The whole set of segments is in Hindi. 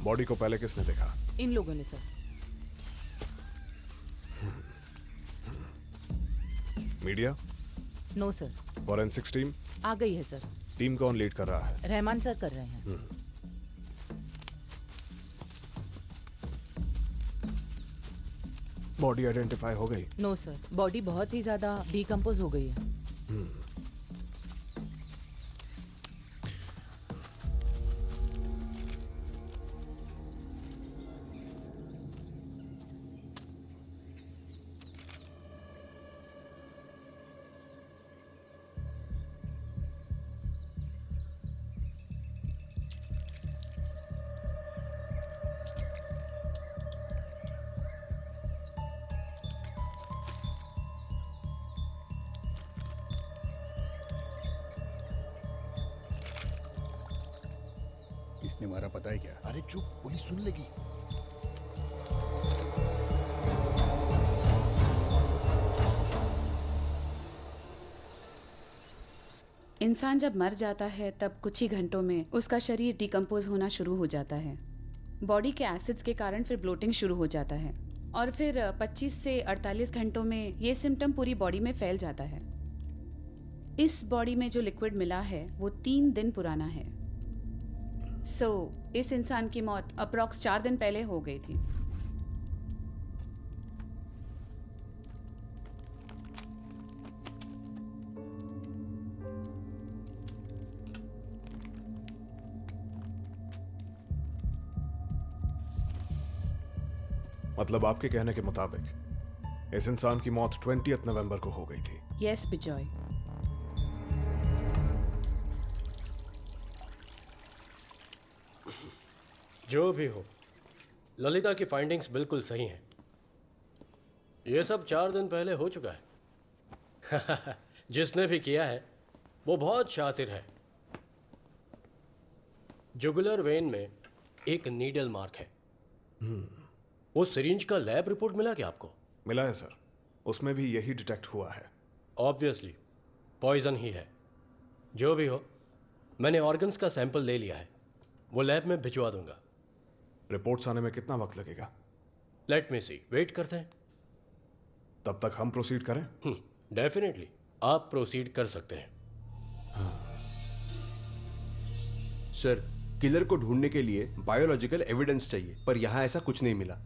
बॉडी को पहले किसने देखा? इन लोगों ने sir. Media? No sir. Forensics team आ गई है सर। टीम कौन लीड कर रहा है? रहमान सर कर रहे हैं। बॉडी आइडेंटिफाई हो गई? नो सर, बॉडी बहुत ही ज्यादा डिकम्पोज हो गई है। किसने मारा पता है क्या? अरे चुप, पुलिस सुन लेगी। इंसान जब मर जाता है तब कुछ ही घंटों में उसका शरीर डिकम्पोज होना शुरू हो जाता है। बॉडी के एसिड्स के कारण फिर ब्लोटिंग शुरू हो जाता है और फिर 25 से 48 घंटों में ये सिम्टम पूरी बॉडी में फैल जाता है। इस बॉडी में जो लिक्विड मिला है वो 3 दिन पुराना है। इस इंसान की मौत अप्रॉक्स 4 दिन पहले हो गई थी। मतलब आपके कहने के मुताबिक इस इंसान की मौत 20 नवंबर को हो गई थी? यस बिजॉय। जो भी हो, ललिता की फाइंडिंग्स बिल्कुल सही हैं। यह सब 4 दिन पहले हो चुका है। जिसने भी किया है वो बहुत शातिर है। जुगुलर वेन में एक नीडल मार्क है। वो सिरिंज का लैब रिपोर्ट मिला क्या आपको? मिला है सर, उसमें भी यही डिटेक्ट हुआ है। ऑब्वियसली पॉइजन ही है। जो भी हो, मैंने ऑर्गन्स का सैंपल ले लिया है, वो लैब में भिजवा दूंगा। रिपोर्ट्स आने में कितना वक्त लगेगा? लेट मी सी, वेट करते हैं। तब तक हम प्रोसीड करें? डेफिनेटली, आप प्रोसीड कर सकते हैं। सर, किलर को ढूंढने के लिए बायोलॉजिकल एविडेंस चाहिए, पर यहां ऐसा कुछ नहीं मिला।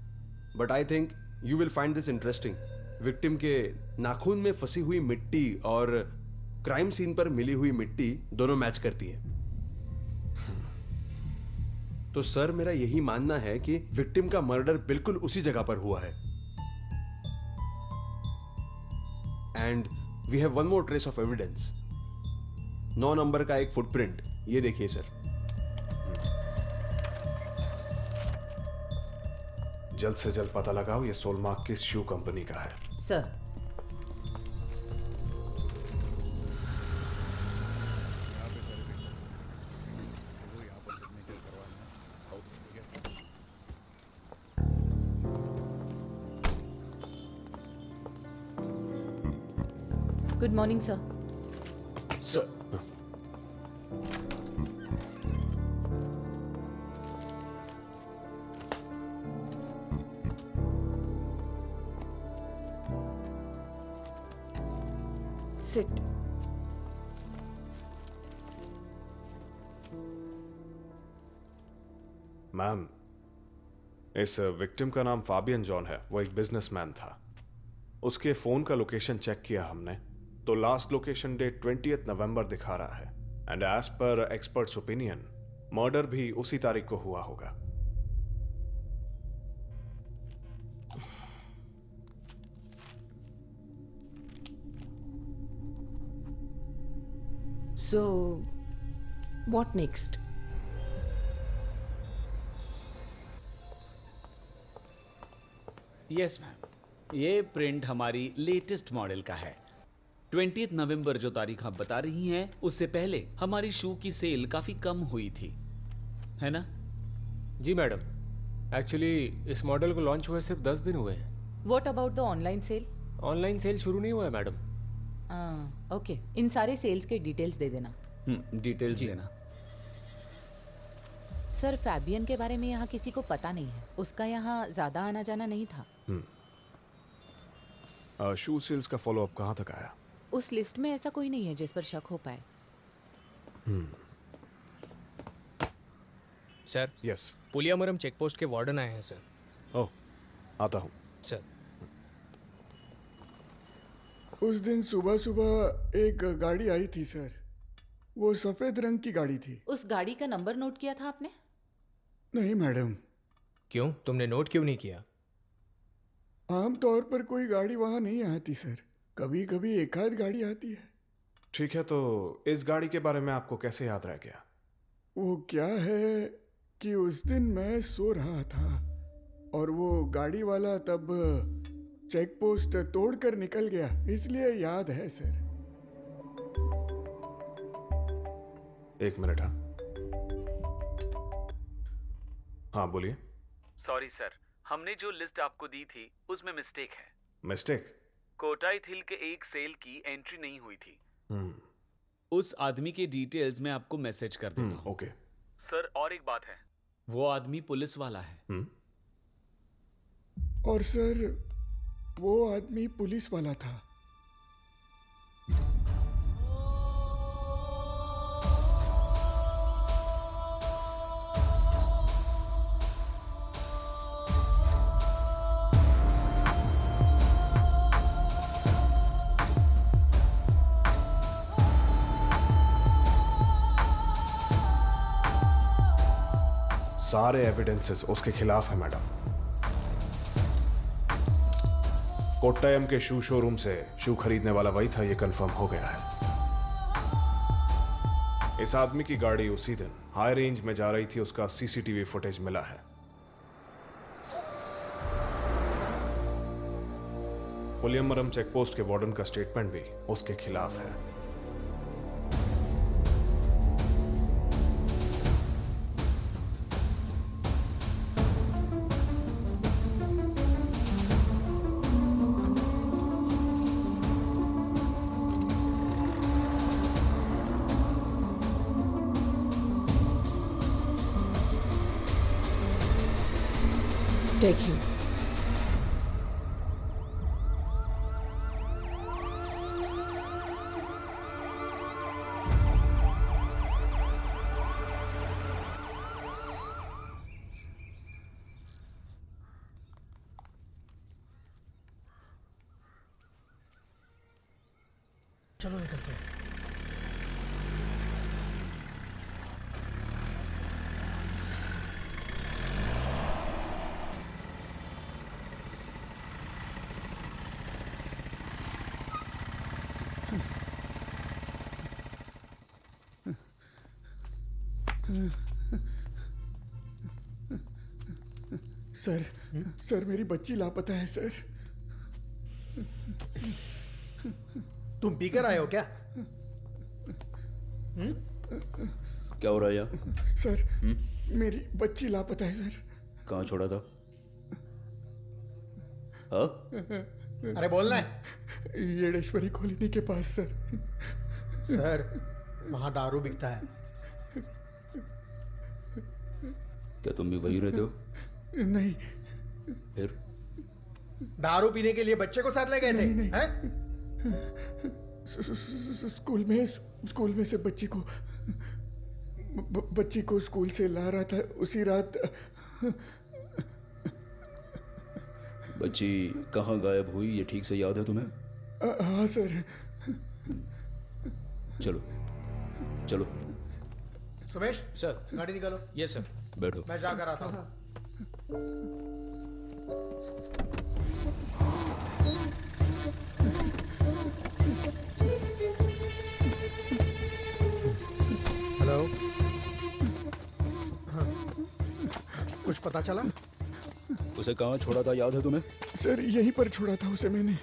But I think you will find this interesting. Victim के नाखून में फंसी हुई मिट्टी और क्राइम सीन पर मिली हुई मिट्टी दोनों मैच करती है। तो सर, मेरा यही मानना है कि विक्टिम का मर्डर बिल्कुल उसी जगह पर हुआ है। And we have one more trace of evidence. 9 number का एक फुटप्रिंट, ये देखिए सर। जल्द से जल्द पता लगाओ ये सोलमार्क किस शू कंपनी का है। Sir. Good morning sir. Sir, sit. Ma'am, इस विक्टिम का नाम फाबियन जॉन है। वो एक बिजनेसमैन था। उसके फोन का लोकेशन चेक किया हमने, तो लास्ट लोकेशन डेट 20 नवंबर दिखा रहा है। And as per experts opinion, murder भी उसी तारीख को हुआ होगा। So, what next? Yes ma'am, ये प्रिंट हमारी लेटेस्ट मॉडल का है। 20 नवंबर जो तारीख आप बता रही हैं, उससे पहले हमारी शू की सेल काफी कम हुई थी, है ना? जी मैडम, एक्चुअली इस मॉडल को लॉन्च हुए सिर्फ 10 दिन हुए हैं। What about the online sale? Online sale शुरू नहीं हुआ है मैडम। ओके, इन सारे सेल्स के डिटेल्स दे देना। डिटेल्स देना। सर, फैबियन के बारे में यहाँ किसी को पता नहीं है। उसका यहाँ ज्यादा आना जाना नहीं था। शू सेल्स का फॉलोअप कहाँ तक आया? उस लिस्ट में ऐसा कोई नहीं है जिस पर शक हो पाए। Sir, yes. पुलियामरम चेकपोस्ट के वार्डन आए हैं सर। ओह, आता हूँ। सर, उस दिन सुबह सुबह एक गाड़ी आई थी सर। वो सफेद रंग की गाड़ी थी। उस गाड़ी का नंबर नोट किया था आपने? नहीं मैडम। क्यों? तुमने नोट क्यों नहीं किया? आमतौर पर कोई गाड़ी वहां नहीं आती सर, कभी कभी एक आध गाड़ी आती है। ठीक है, तो इस गाड़ी के बारे में आपको कैसे याद रह गया? वो क्या है कि उस दिन मैं सो रहा था और वो गाड़ी वाला तब चेक पोस्ट तोड़कर निकल गया, इसलिए याद है सर। एक मिनट। हाँ बोलिए। सॉरी सर, हमने जो लिस्ट आपको दी थी उसमें मिस्टेक है। मिस्टेक? कोटाई थिल के एक सेल की एंट्री नहीं हुई थी। उस आदमी के डिटेल्स मैं आपको मैसेज कर देता हूँ। ओके। सर, और एक बात है, वो आदमी पुलिस वाला है। और सर, वो आदमी पुलिस वाला था। सारे एविडेंसेस उसके खिलाफ है मैडम। कोट्टायम के शू शोरूम से शू खरीदने वाला वही था, यह कंफर्म हो गया है। इस आदमी की गाड़ी उसी दिन हाई रेंज में जा रही थी, उसका सीसीटीवी फुटेज मिला है। पुलियमरम चेकपोस्ट के वार्डन का स्टेटमेंट भी उसके खिलाफ है। Take you. चलो निकलते हैं। सर, सर मेरी बच्ची लापता है सर। तुम पीकर आए हो क्या? क्या हो रहा है यहाँ? सर, मेरी बच्ची लापता है सर। कहाँ छोड़ा था? हाँ? अरे बोलना है। येडेश्वरी कॉलोनी के पास सर। सर, वहां दारू बिकता है। क्या तुम भी वहीं रहते हो? नहीं। फिर? दारू पीने के लिए बच्चे को साथ ले गए थे? नहीं, नहीं। हैं? स्कूल में से बच्ची को स्कूल से ला रहा था उसी रात। बच्ची कहाँ गायब हुई ये ठीक से याद है तुम्हें? हाँ सर। चलो चलो। सुमेश सर, गाड़ी निकालो। Yes sir. बैठो। मैं जाकर आता हूँ। हेलो। हाँ। कुछ पता चला? उसे कहाँ छोड़ा था याद है तुम्हें? सर, यहीं पर छोड़ा था उसे मैंने।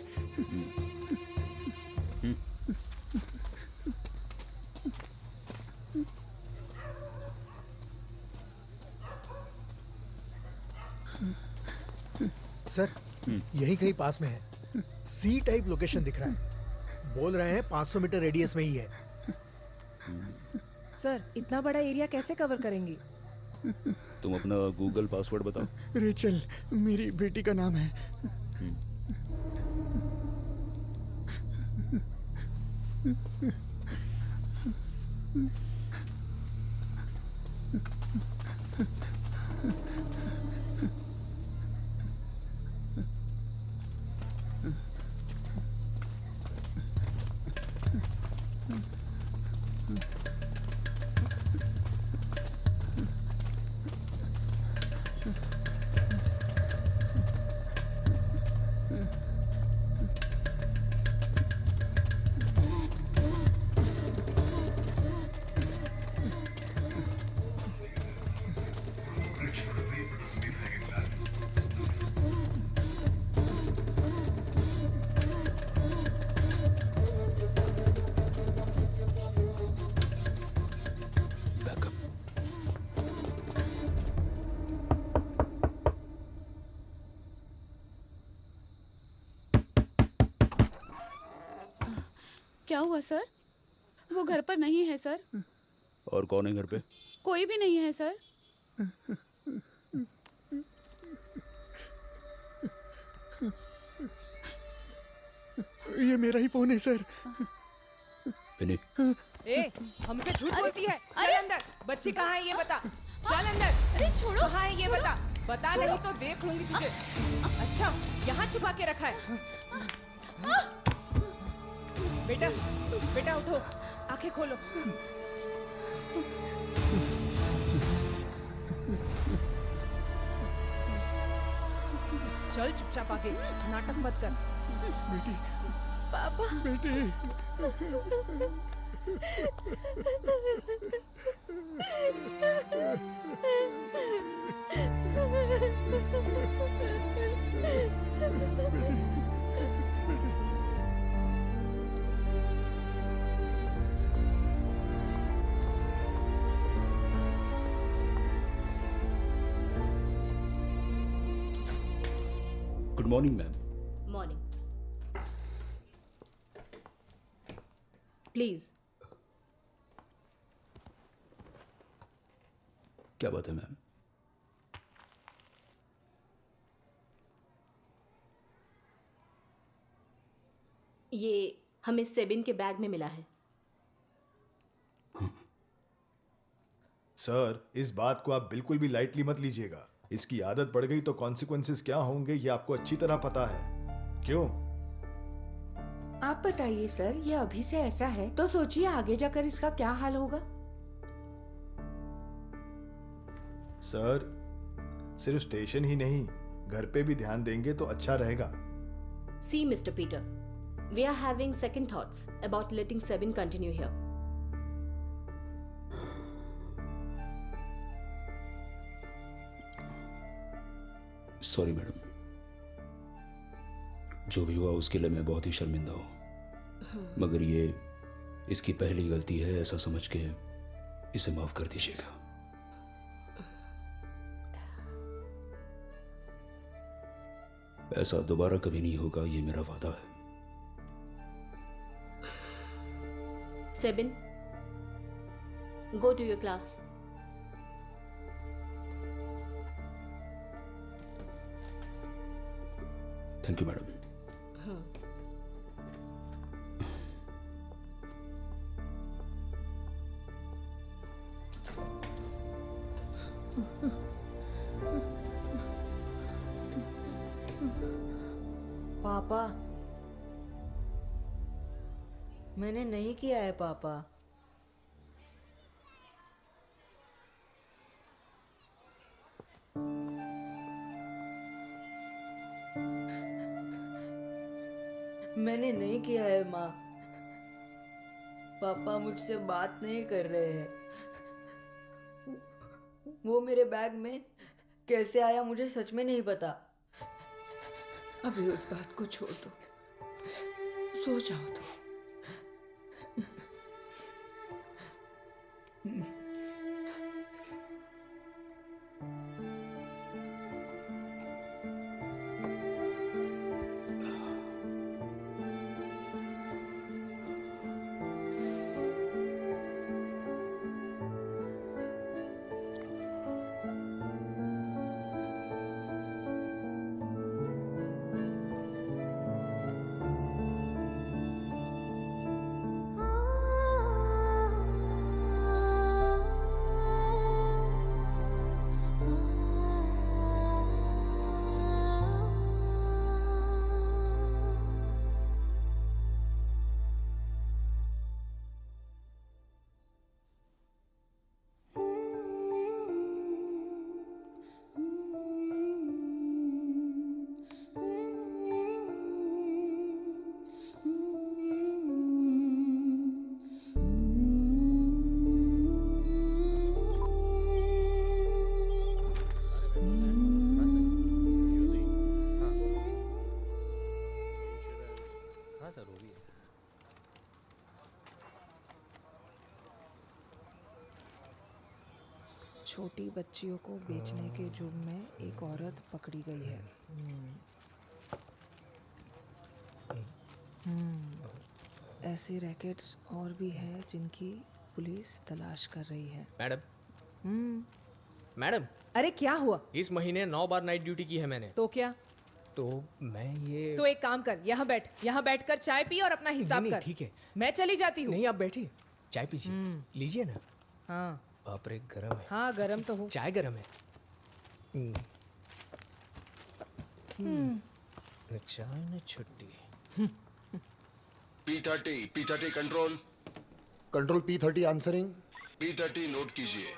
सर यही कहीं पास में है। सी टाइप लोकेशन दिख रहा है। बोल रहे हैं 500 मीटर रेडियस में ही है। सर इतना बड़ा एरिया कैसे कवर करेंगी? तुम अपना गूगल पासवर्ड बताओ। रेचल मेरी बेटी का नाम है। क्या हुआ सर? वो घर पर नहीं है सर। और कौन है घर पे? कोई भी नहीं है सर। ये मेरा ही फोन है सर। विनी। ए, हमसे झूठ बोलती है। चल अंदर। बच्ची कहाँ है ये बता। चल अंदर। अरे छोड़ो। कहाँ है ये बता। बता नहीं तो देख लूंगी तुझे। अच्छा यहाँ छुपा के रखा है। बेटा बेटा उठो, आंखें खोलो। चल चुपचाप आगे, नाटक मत कर। बेटी। पापा। बेटी। Good morning ma'am. Morning. Please. क्या बात है मैम? ये हमें सेबिन के बैग में मिला है। सर, इस बात को आप बिल्कुल भी लाइटली मत लीजिएगा। इसकी आदत पड़ गई तो कॉन्सिक्वेंसेस क्या होंगे ये आपको अच्छी तरह पता है। क्यों? आप बताइए सर, ये अभी से ऐसा है तो सोचिए आगे जाकर इसका क्या हाल होगा। सर, सिर्फ स्टेशन ही नहीं, घर पे भी ध्यान देंगे तो अच्छा रहेगा। See, Mr. Peter, we are having second thoughts about letting Sebin continue here. Sorry madam, जो भी हुआ उसके लिए मैं बहुत ही शर्मिंदा हूं, मगर ये इसकी पहली गलती है ऐसा समझ के इसे माफ कर दीजिएगा। ऐसा दोबारा कभी नहीं होगा, ये मेरा वादा है। Sebin, go to your class. Thank you madam. पापा, मैंने नहीं किया है पापा। मैंने नहीं किया है माँ। पापा मुझसे बात नहीं कर रहे हैं। वो मेरे बैग में कैसे आया मुझे सच में नहीं पता। अभी उस बात को छोड़ दो, सो जाओ तुम। छोटी बच्चियों को बेचने के जुर्म में एक औरत पकड़ी गई है। ऐसे रैकेट्स और भी हैं जिनकी पुलिस तलाश कर रही है। मैडम मैडम, अरे क्या हुआ? इस महीने 9 बार नाइट ड्यूटी की है मैंने। तो क्या? तो मैं ये तो एक काम कर, यहाँ बैठकर चाय पी और अपना हिसाब कर। ठीक है, मैं चली जाती हूँ। नहीं आप बैठिए, चाय पीजिए, लीजिए ना। हाँ बाप रे, गरम है। हाँ गरम तो हो। चाय गरम है। चाय न छुट्टी। P30 control. Control P30 answering. P30 note कीजिए,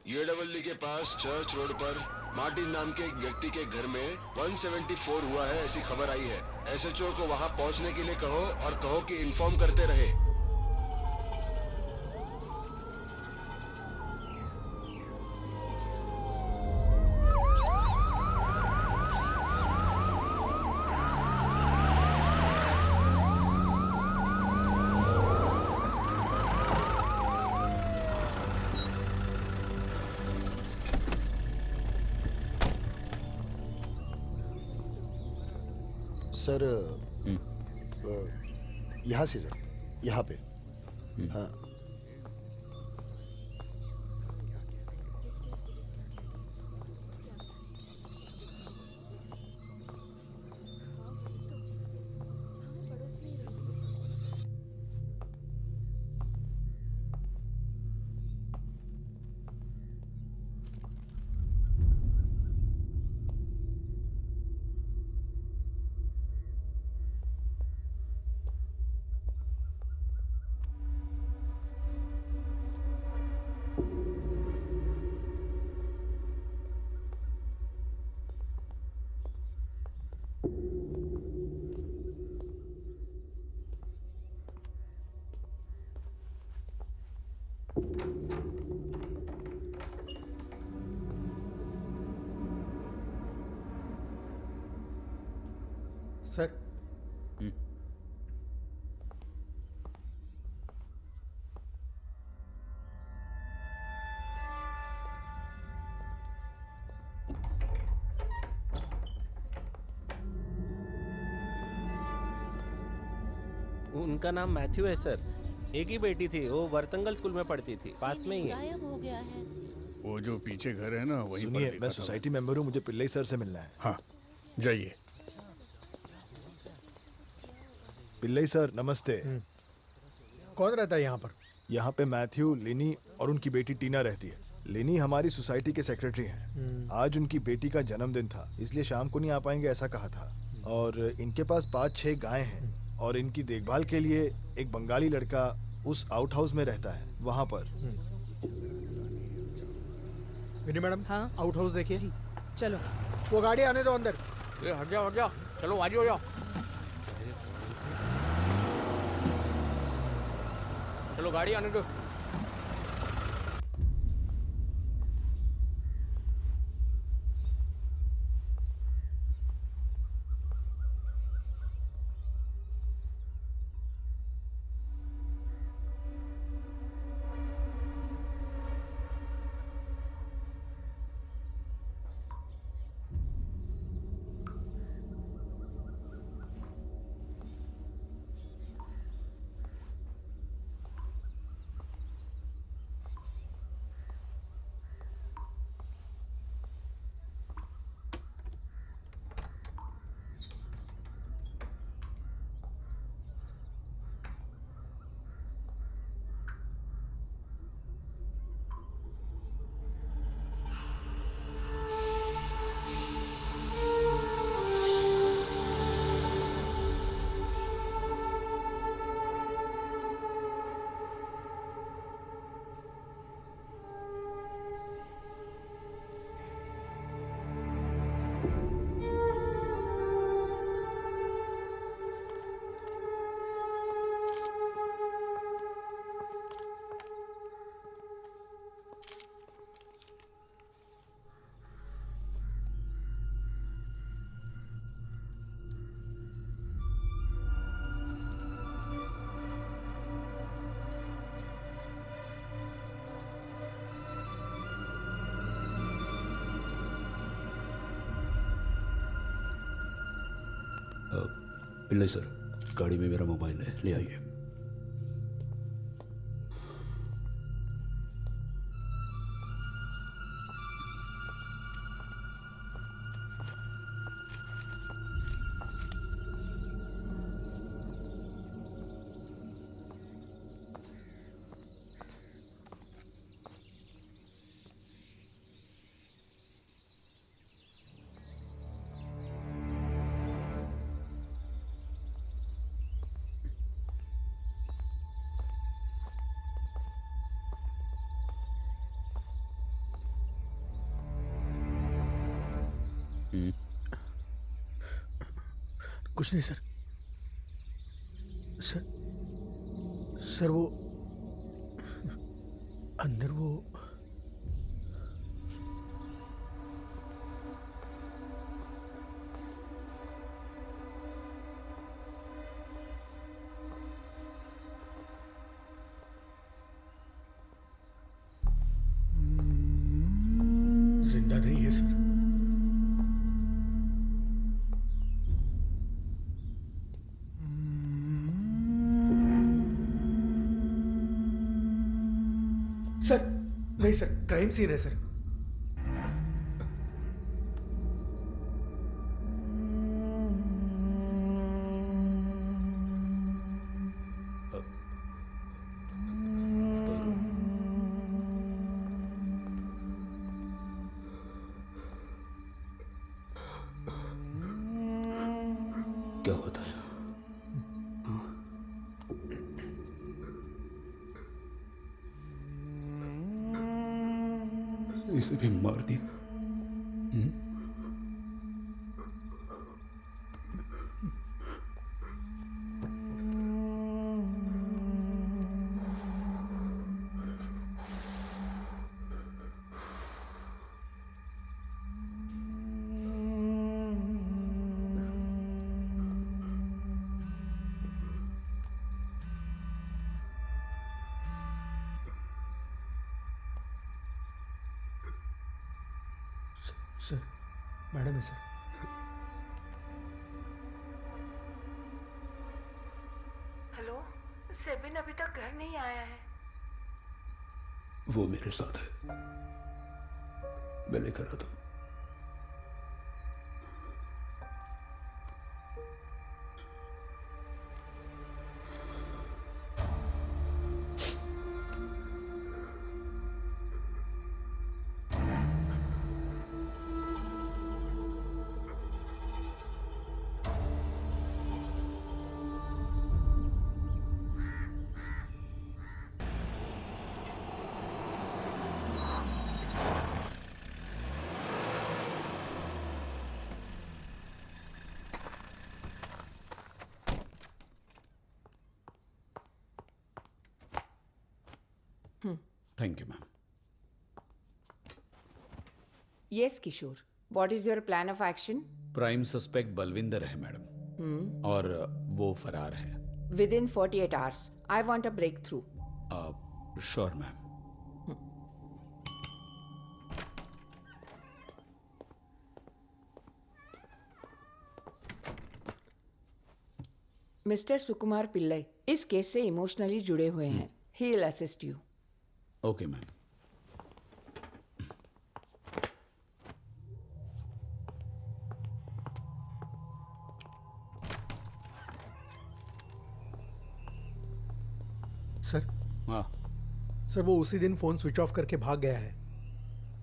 UAEE के पास चर्च रोड पर मार्टिन नाम के एक व्यक्ति के घर में 174 हुआ है, ऐसी खबर आई है। SHO को वहां पहुंचने के लिए कहो और कहो कि इन्फॉर्म करते रहे। सर यहाँ से सर, यहाँ पे। हाँ सर। उनका नाम मैथ्यू है सर। एक ही बेटी थी, वो वर्तंगल स्कूल में पढ़ती थी, पास में ही है। गायब हो गया है। वो जो पीछे घर है ना, वहीं पर सुनिए, देखा मैं था। सोसाइटी मेंबर हूँ, मुझे पिल्लई सर से मिलना है। हाँ जाइए। पिल्लई सर नमस्ते। कौन रहता है यहाँ पर? यहाँ पे मैथ्यू, लिनी और उनकी बेटी टीना रहती है। लिनी हमारी सोसाइटी के सेक्रेटरी हैं। आज उनकी बेटी का जन्मदिन था, इसलिए शाम को नहीं आ पाएंगे ऐसा कहा था। और इनके पास 5-6 गायें हैं और इनकी देखभाल के लिए एक बंगाली लड़का उस आउट हाउस में रहता है, वहां पर। विनी मैडम, हाँ आउट हाउस देखिए। चलो। वो गाड़ी आने दो अंदर। हट जाओ, चलो आ जाओ। चलो गाड़ी आने दो। पिल्ले सर, गाड़ी में मेरा मोबाइल है, ले आइए। कुछ नहीं सर। सर वो अंदर वो जिंदा नहीं है सर। सर नहीं सर, क्राइम सीन है सर। क्या होता है? इसे भी मार दिया। सर, मैडम है सर। हेलो, सेबिन अभी तक घर नहीं आया है। वो मेरे साथ है, मैं लेकर आता हूं। Thank you ma'am. Yes Kishore, what is your plan of action? Prime suspect Balwinder है मैडम, और वो फरार है। Within 48 hours I want a breakthrough. Sure ma'am. Mister Sukumar Pillai इस केस से इमोशनली जुड़े हुए हैं। He will assist you. Okay ma'am. Sir. हाँ सर, वो उसी दिन फोन स्विच ऑफ करके भाग गया है।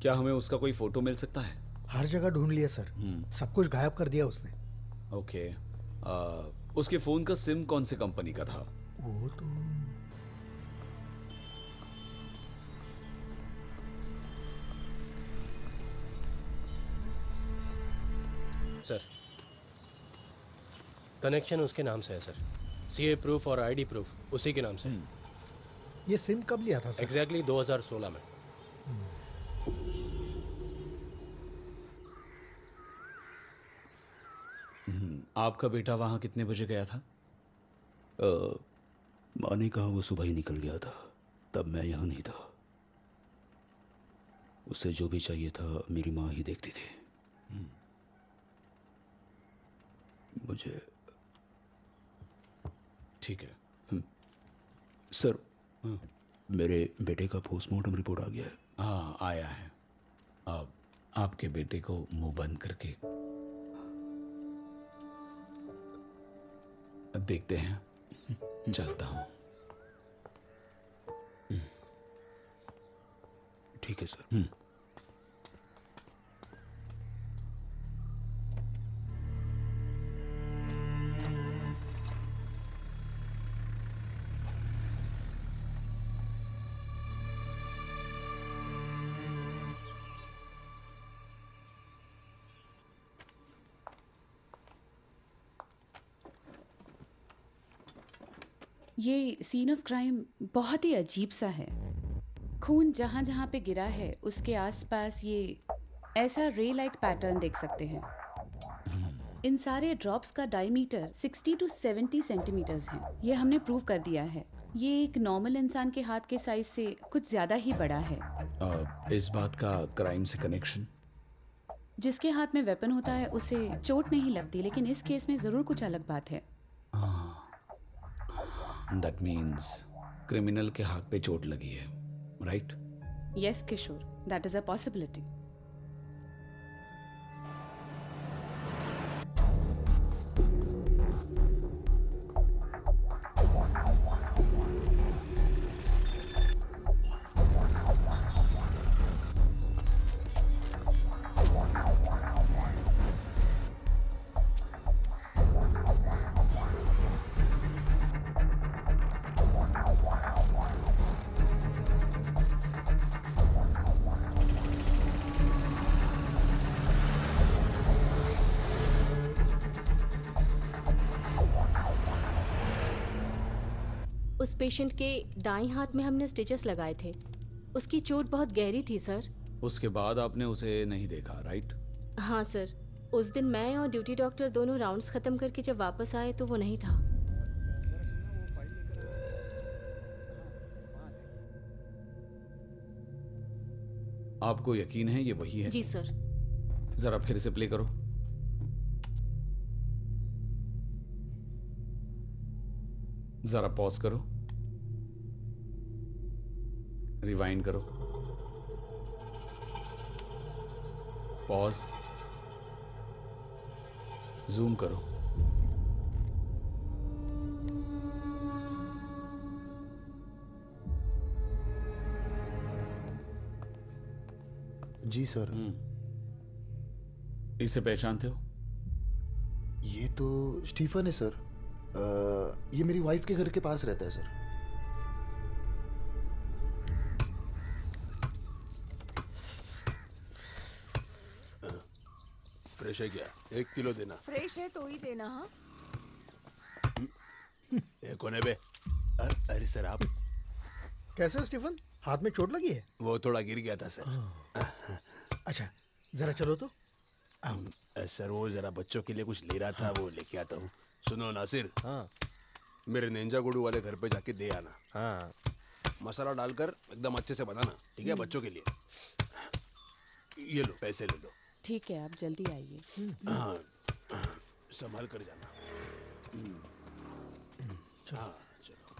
क्या हमें उसका कोई फोटो मिल सकता है? हर जगह ढूंढ लिया सर, सब कुछ गायब कर दिया उसने। ओके। उसके फोन का सिम कौन सी कंपनी का था? वो तो सर, कनेक्शन उसके नाम से है सर। सीए प्रूफ और आईडी प्रूफ उसी के नाम से। ये सिम कब लिया था सर? एग्जैक्टली 2016 में। आपका बेटा वहां कितने बजे गया था? माँ ने कहा वो सुबह ही निकल गया था, तब मैं यहां नहीं था। उसे जो भी चाहिए था मेरी माँ ही देखती थी। ठीक है। सर, मेरे बेटे का पोस्टमार्टम रिपोर्ट आ गया है। हाँ, आया है। अब आपके बेटे को मुंह बंद करके देखते हैं। चलता हूं। ठीक है सर। ये सीन ऑफ क्राइम बहुत ही अजीब सा है। खून जहां जहां पे गिरा है उसके आसपास ये ऐसा रे लाइक पैटर्न देख सकते हैं। इन सारे ड्रॉप्स का डायमीटर 60 to 70 सेंटीमीटर्स है। ये हमने प्रूव कर दिया है। ये एक नॉर्मल इंसान के हाथ के साइज से कुछ ज्यादा ही बड़ा है। इस बात का क्राइम से कनेक्शन? जिसके हाथ में वेपन होता है उसे चोट नहीं लगती, लेकिन इस केस में जरूर कुछ अलग बात है। दैट मीन्स क्रिमिनल के हाथ पे चोट लगी है, right? Yes Kishore, that is a possibility. उस पेशेंट के दाईं हाथ में हमने स्टिचेस लगाए थे। उसकी चोट बहुत गहरी थी सर। उसके बाद आपने उसे नहीं देखा, राइट? हाँ सर, उस दिन मैं और ड्यूटी डॉक्टर दोनों राउंड्स खत्म करके जब वापस आए तो वो नहीं था। आपको यकीन है ये वही है? जी सर। जरा फिर से प्ले करो। जरा पॉज करो, रिवाइंड करो, पॉज, जूम करो। जी सर। इसे पहचानते हो? ये तो स्टीफन है सर। ये मेरी वाइफ के घर के पास रहता है सर। फ्रेश है क्या? 1 किलो देना। फ्रेश है तो ही देना। हाँ, ये कौन है बे? अरे सर आप कैसे स्टीफन? हाथ में चोट लगी है? वो थोड़ा गिर गया था सर। अच्छा, जरा चलो तो। सर वो जरा बच्चों के लिए कुछ ले रहा था, वो लेके आता हूँ। सुनो नासिर। हाँ। मेरे नेंजा गुडू वाले घर पे जाके दे आना। हाँ। मसाला डालकर एकदम अच्छे से बनाना, ठीक है? बच्चों के लिए। ये लो पैसे ले लो। ठीक है, आप जल्दी आइए। हाँ, संभाल कर जाना। हाँ चलो।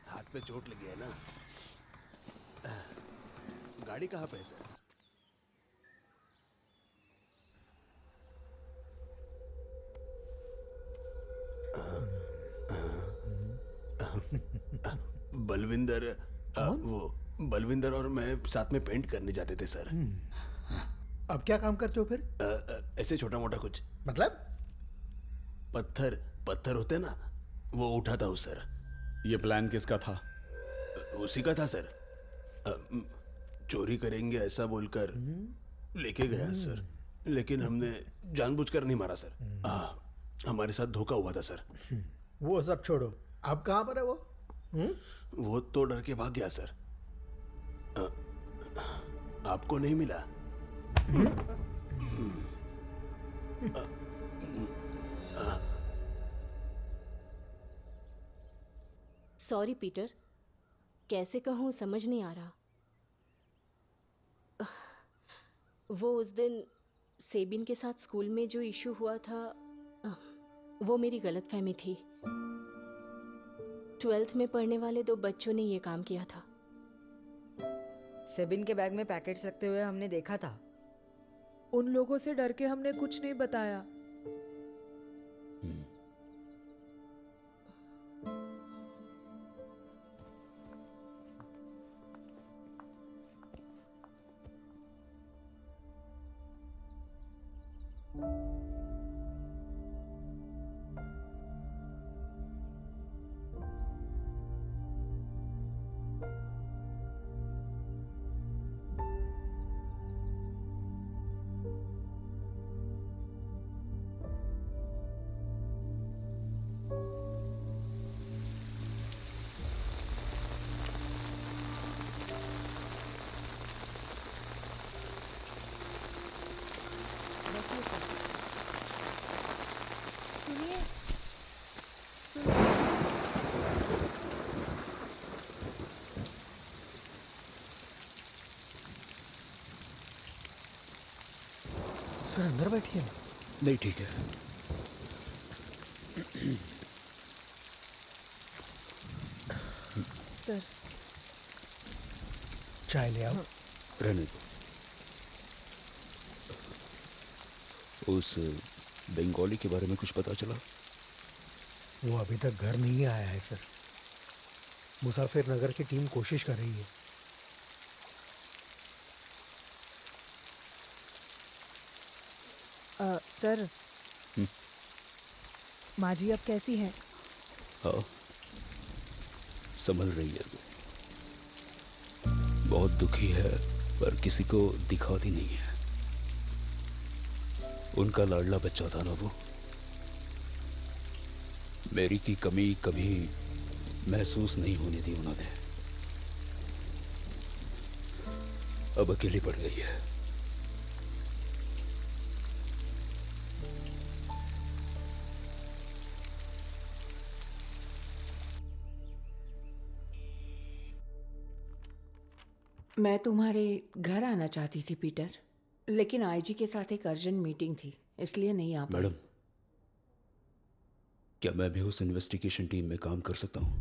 हाथ पे चोट लगी है ना? गाड़ी कहाँ पे है सर? बलविंदर, वो बलविंदर और मैं साथ में पेंट करने जाते थे सर। अब क्या काम करते हो फिर? ऐसे छोटा मोटा कुछ। मतलब? पत्थर होते ना, वो उठाता हूँ सर। ये प्लान किसका था? उसी का था सर। चोरी करेंगे ऐसा बोलकर लेके गया सर, लेकिन हमने जानबूझकर नहीं मारा सर। हमारे साथ धोखा हुआ था सर। वो सब छोड़ो, अब कहाँ पर है वो? वो तो डर के भाग गया सर। आपको नहीं मिला? सॉरी पीटर, कैसे कहूँ समझ नहीं आ रहा। वो उस दिन सेबिन के साथ स्कूल में जो इशू हुआ था, वो मेरी गलतफहमी थी। 12th में पढ़ने वाले 2 बच्चों ने ये काम किया था। सेबिन के बैग में पैकेट्स रखते हुए हमने देखा था। उन लोगों से डर के हमने कुछ नहीं बताया। सर अंदर बैठिए ना। नहीं ठीक है। सर चाय ले आओ। रहने दो। उस बंगाली के बारे में कुछ पता चला? वो अभी तक घर नहीं आया है सर। मुसाफिर नगर की टीम कोशिश कर रही है। सर माँ जी अब कैसी है? हाँ संभल रही है वो। बहुत दुखी है पर किसी को दिखाती नहीं है। उनका लाडला बच्चा था ना वो। मेरी की कमी कभी महसूस नहीं होने दी उन्होंने। अब अकेली पड़ गई है। मैं तुम्हारे घर आना चाहती थी पीटर, लेकिन आईजी के साथ एक अर्जेंट मीटिंग थी, इसलिए नहीं आ पाई। मैडम क्या मैं भी उस इन्वेस्टिगेशन टीम में काम कर सकता हूं?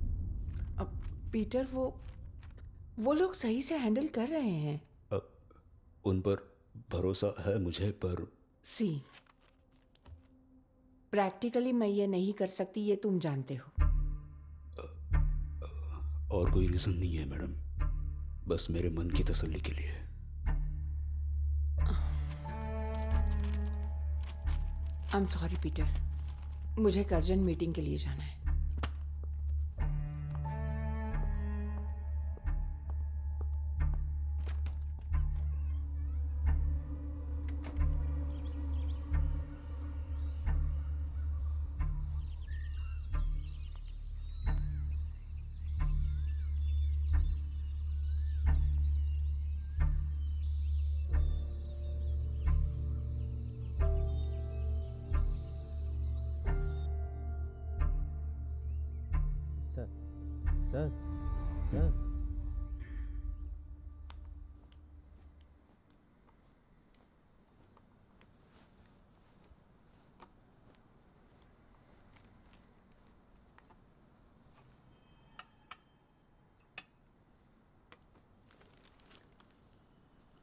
अब पीटर वो लोग सही से हैंडल कर रहे हैं। उन पर भरोसा है मुझे पर प्रैक्टिकली मैं ये नहीं कर सकती, ये तुम जानते हो। और कोई रीजन नहीं है मैडम, बस मेरे मन की तसल्ली के लिए। आई एम सॉरी पीटर, मुझे एक अर्जेंट मीटिंग के लिए जाना है। Sir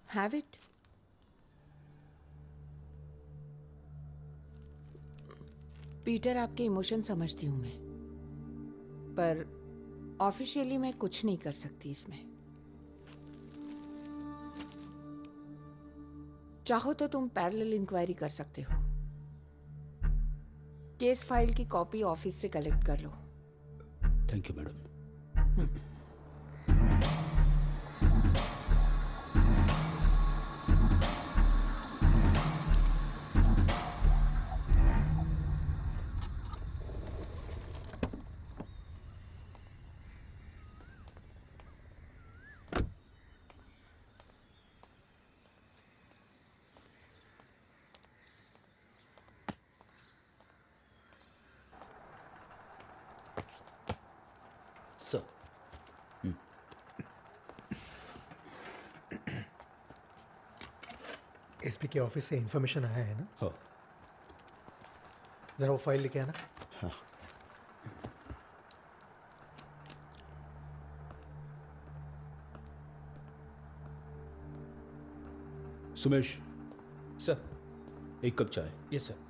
have it. पीटर आपके इमोशन समझती हूं मैं, पर ऑफिशियली मैं कुछ नहीं कर सकती इसमें। चाहो तो तुम पैरेलल इंक्वायरी कर सकते हो। केस फाइल की कॉपी ऑफिस से कलेक्ट कर लो। Thank you madam. एसपी के ऑफिस से इंफॉर्मेशन आया है ना? हाँ। जरा वो फाइल लेके आना। हाँ। सुमेश, सर। एक कप चाय। Yes sir.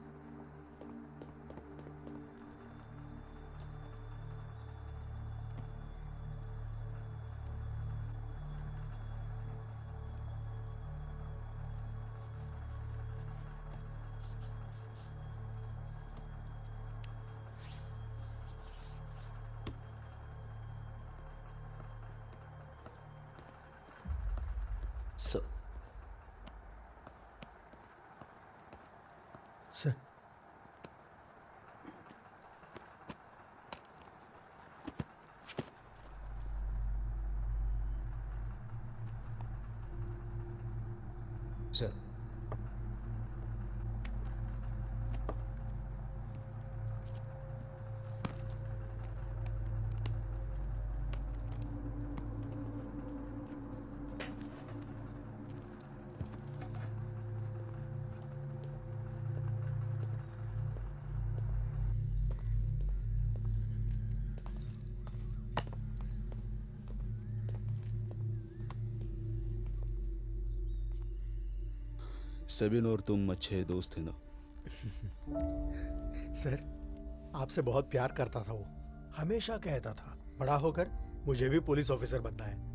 Sir. Sir. Sir. Sabin और तुम अच्छे दोस्त थे ना? सर, आपसे बहुत प्यार करता था वो। हमेशा कहता था बड़ा होकर मुझे भी पुलिस ऑफिसर बनना है।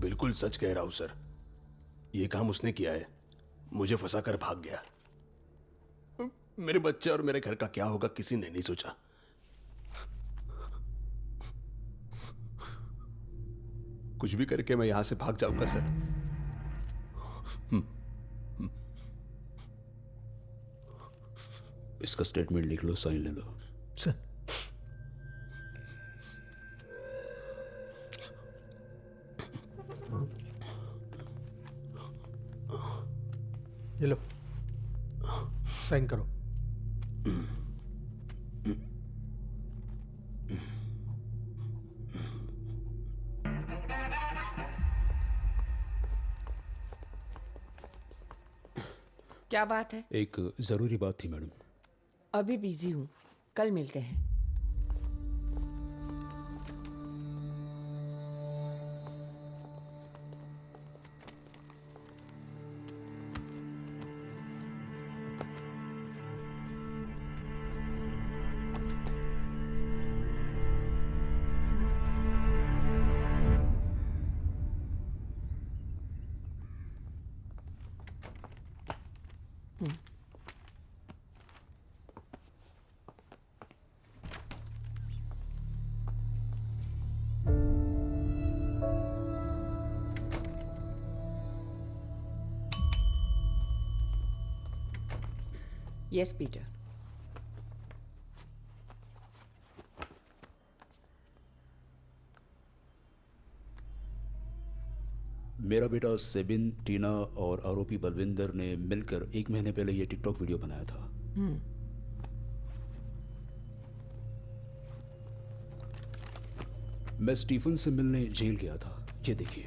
बिल्कुल सच कह रहा हूं सर। ये काम उसने किया है। मुझे फंसाकर भाग गया। मेरे बच्चे और मेरे घर का क्या होगा किसी ने नहीं सोचा। कुछ भी करके मैं यहां से भाग जाऊंगा सर। इसका स्टेटमेंट लिख लो, साइन ले लो। सर। ये लो, साइन करो। क्या बात है? एक जरूरी बात थी मैडम। अभी बिजी हूँ, कल मिलते हैं। Yes Peter. मेरा बेटा सेबिन, टीना और आरोपी बलविंदर ने मिलकर 1 महीने पहले ये टिकटॉक वीडियो बनाया था। मैं स्टीफन से मिलने जेल गया था। ये देखिए।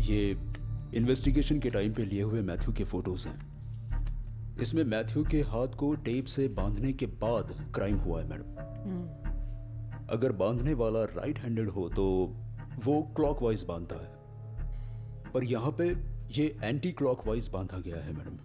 ये इन्वेस्टिगेशन के टाइम पे लिए हुए मैथ्यू के फोटोज हैं। इसमें मैथ्यू के हाथ को टेप से बांधने के बाद क्राइम हुआ है मैडम। अगर बांधने वाला राइट हैंडेड हो तो वो क्लॉकवाइज बांधता है, पर यहां पे ये एंटी क्लॉकवाइज बांधा गया है मैडम।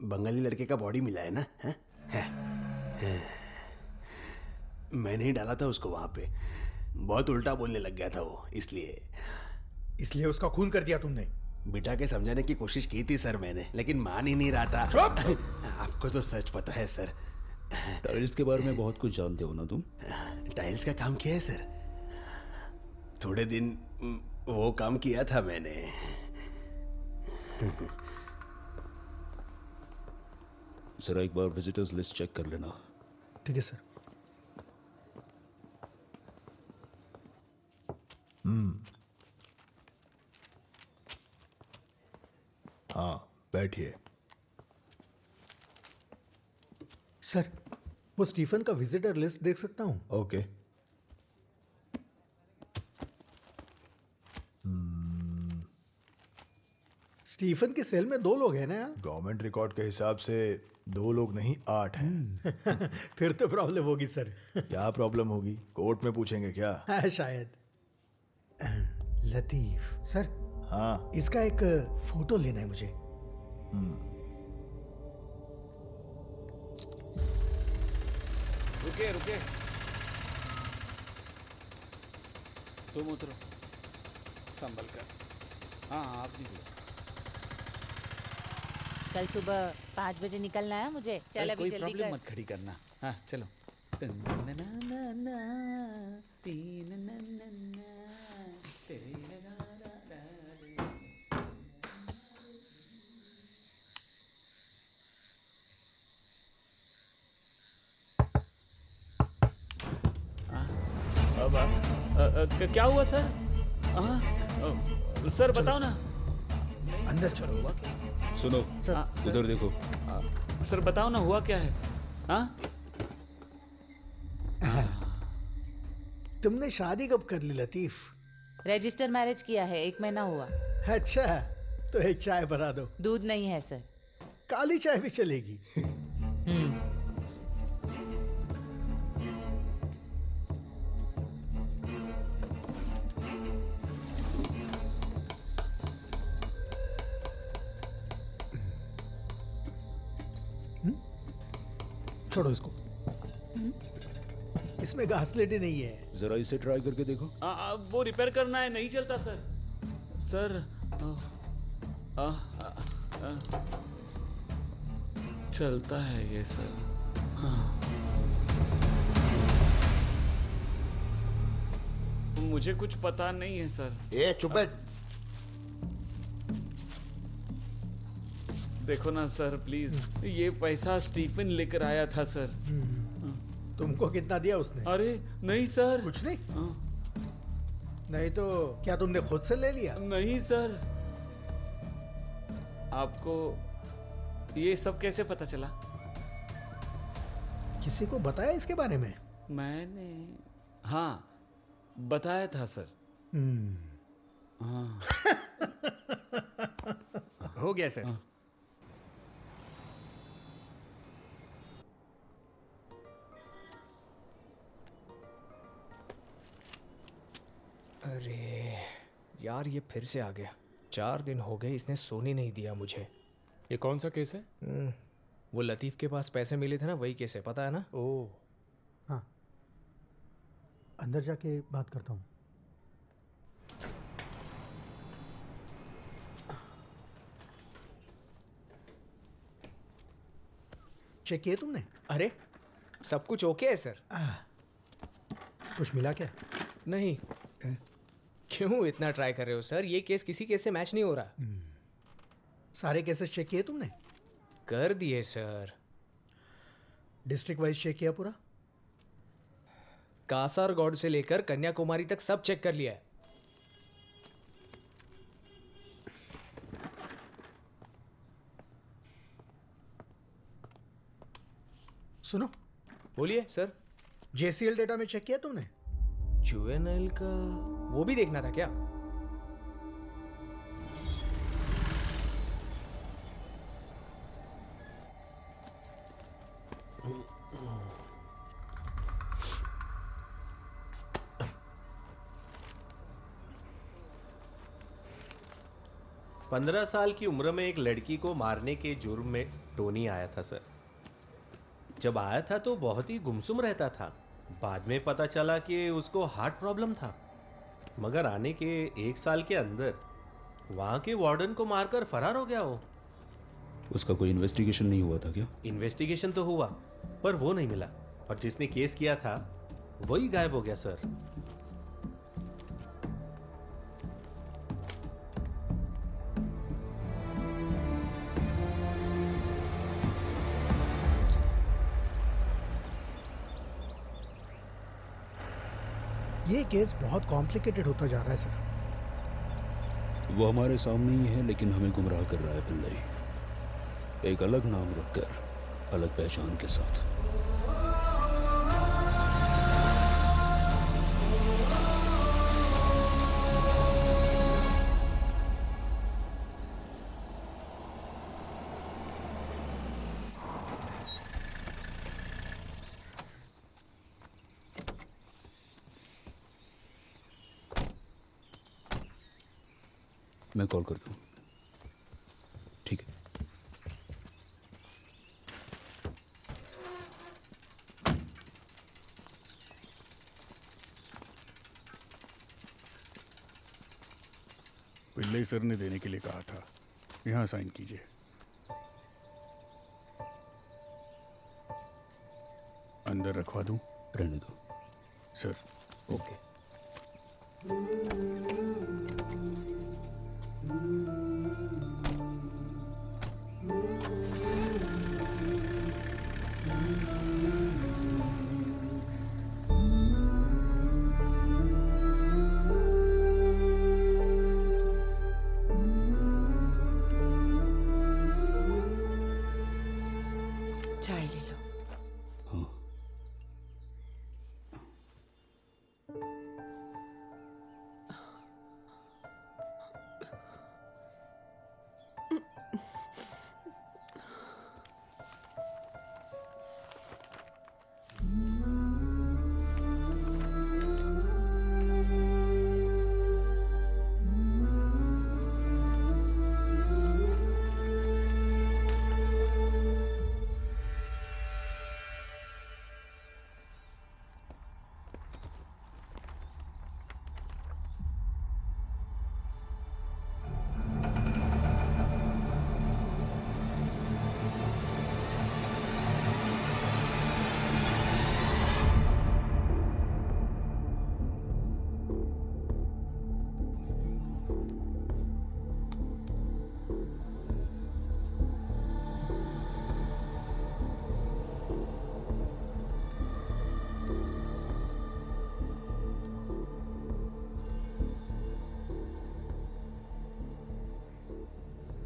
बंगाली लड़के का बॉडी मिला है ना? मैंने ही डाला था उसको वहां पे। बहुत उल्टा बोलने लग गया था वो, इसलिए उसका खून कर दिया तुमने? बिठा के समझाने की कोशिश की थी सर मैंने, लेकिन मान ही नहीं रहा था। आपको तो सच पता है सर। टाइल्स के बारे में बहुत कुछ जानते हो ना तुम? टाइल्स का काम किया है सर। थोड़े दिन वो काम किया था मैंने। जरा एक बार विजिटर्स लिस्ट चेक कर लेना। ठीक है सर। हाँ, बैठिए। सर, वो स्टीफन का विजिटर लिस्ट देख सकता हूं? ओके। स्टीफन के सेल में 2 लोग हैं ना? गवर्नमेंट रिकॉर्ड के हिसाब से 2 लोग नहीं 8 हैं। फिर तो प्रॉब्लम होगी सर। क्या प्रॉब्लम होगी? कोर्ट में पूछेंगे क्या? हाँ, शायद। लतीफ सर। हाँ, इसका एक फोटो लेना है मुझे। रुके रुके, तुम उतरो संभल कर। हाँ आप निकलो। कल सुबह 5 बजे निकलना है मुझे। चल अभी कोई जल्दी प्रॉब्लम कर। मत खड़ी करना। हाँ चलो। क्या हुआ सर? सर बताओ ना। अंदर चलो। हुआ क्या? सुनो उधर देखो। सर बताओ ना, हुआ क्या है? तुमने शादी कब कर ली लतीफ? रजिस्टर मैरिज किया है, 1 महीना हुआ। अच्छा, तो एक चाय बना दो। दूध नहीं है सर। काली चाय भी चलेगी। छोड़ो इसको। इसमें घासलेट नहीं है। जरा इसे ट्राई करके देखो। वो रिपेयर करना है, नहीं चलता सर। सर चलता है ये सर। मुझे कुछ पता नहीं है सर। ये चुप बैठ। देखो ना सर प्लीज, ये पैसा स्टीफन लेकर आया था सर। तुमको कितना दिया उसने? अरे नहीं सर। कुछ नहीं? नहीं तो क्या तुमने खुद से ले लिया? नहीं सर। आपको ये सब कैसे पता चला? किसी को बताया इसके बारे में? मैंने हाँ बताया था सर। हाँ। हो गया सर। अरे यार ये फिर से आ गया। 4 दिन हो गए इसने सोने नहीं दिया मुझे। ये कौन सा केस है? वो लतीफ के पास पैसे मिले थे ना, वही केस है, पता है ना? ओह हाँ, अंदर जाके बात करता हूँ। चेक किए तुमने? अरे सब कुछ ओके है सर। कुछ मिला क्या? नहीं। क्यों इतना ट्राई कर रहे हो सर? ये केस किसी केस से मैच नहीं हो रहा। सारे केसेस चेक किए तुमने? कर दिए सर। डिस्ट्रिक्ट वाइज चेक किया पूरा? कासारगौड़ से लेकर कन्याकुमारी तक सब चेक कर लिया है। सुनो, बोलिए सर। JCL डेटा में चेक किया तुमने? जुवेनाइल का वो भी देखना था क्या? पंद्रह साल की उम्र में एक लड़की को मारने के जुर्म में टोनी आया था सर। जब आया था तो बहुत ही गुमसुम रहता था। बाद में पता चला कि उसको हार्ट प्रॉब्लम था, मगर आने के 1 साल के अंदर वहां के वार्डन को मारकर फरार हो गया वो। उसका कोई इन्वेस्टिगेशन नहीं हुआ था क्या? इन्वेस्टिगेशन तो हुआ पर वो नहीं मिला, और जिसने केस किया था वही गायब हो गया सर। ये केस बहुत कॉम्प्लिकेटेड होता जा रहा है सर। वो हमारे सामने ही है, लेकिन हमें गुमराह कर रहा है पिल्लई। एक अलग नाम रखकर, अलग पहचान के साथ। मैं कॉल करता हूँ। ठीक है। पिल्लई सर ने देने के लिए कहा था। यहाँ साइन कीजिए। अंदर रखवा दूं? रहने दो सर। ओके। चाय ले लो। हाँ।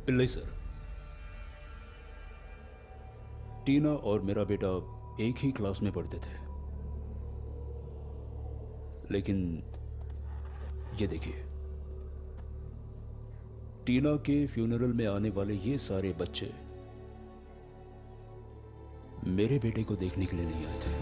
पिल्लई सर, टीना और मेरा बेटा एक ही क्लास में पढ़ते थे, लेकिन ये देखिए, टीना के फ्यूनरल में आने वाले ये सारे बच्चे मेरे बेटे को देखने के लिए नहीं आए थे।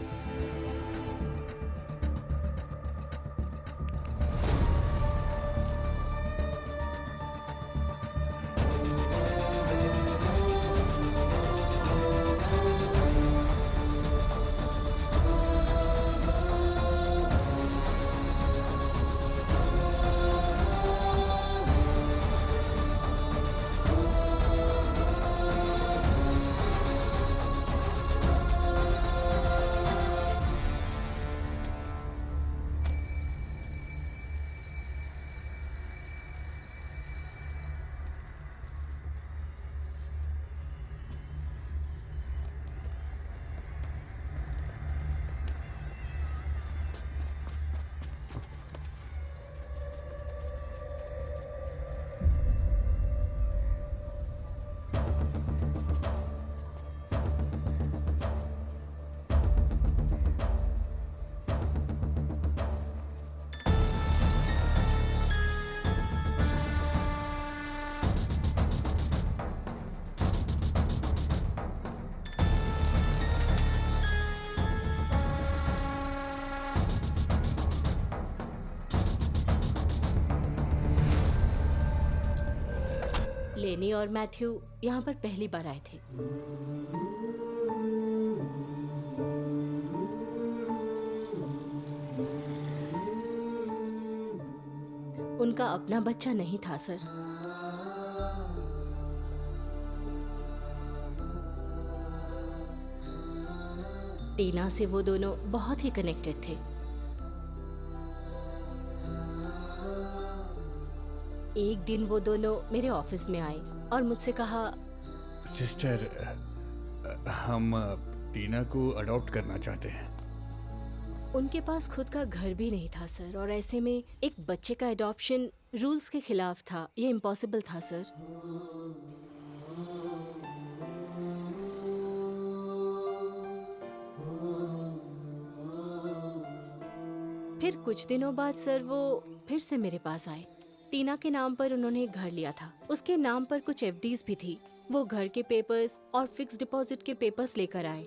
लेनी और मैथ्यू यहाँ पर पहली बार आए थे। उनका अपना बच्चा नहीं था सर। टीना से वो दोनों बहुत ही कनेक्टेड थे। एक दिन वो दोनों मेरे ऑफिस में आए और मुझसे कहा, सिस्टर, हम टीना को अडॉप्ट करना चाहते हैं। उनके पास खुद का घर भी नहीं था सर, और ऐसे में एक बच्चे का अडॉप्शन रूल्स के खिलाफ था। ये इम्पॉसिबल था सर। फिर कुछ दिनों बाद सर वो फिर से मेरे पास आए। टीना के नाम पर उन्होंने एक घर लिया था। उसके नाम पर कुछ एफडीज भी थी। वो घर के पेपर्स और फिक्स डिपॉजिट के पेपर्स लेकर आए।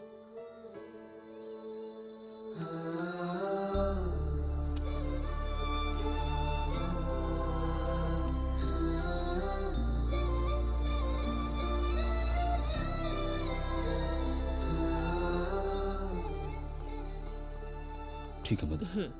ठीक है mother.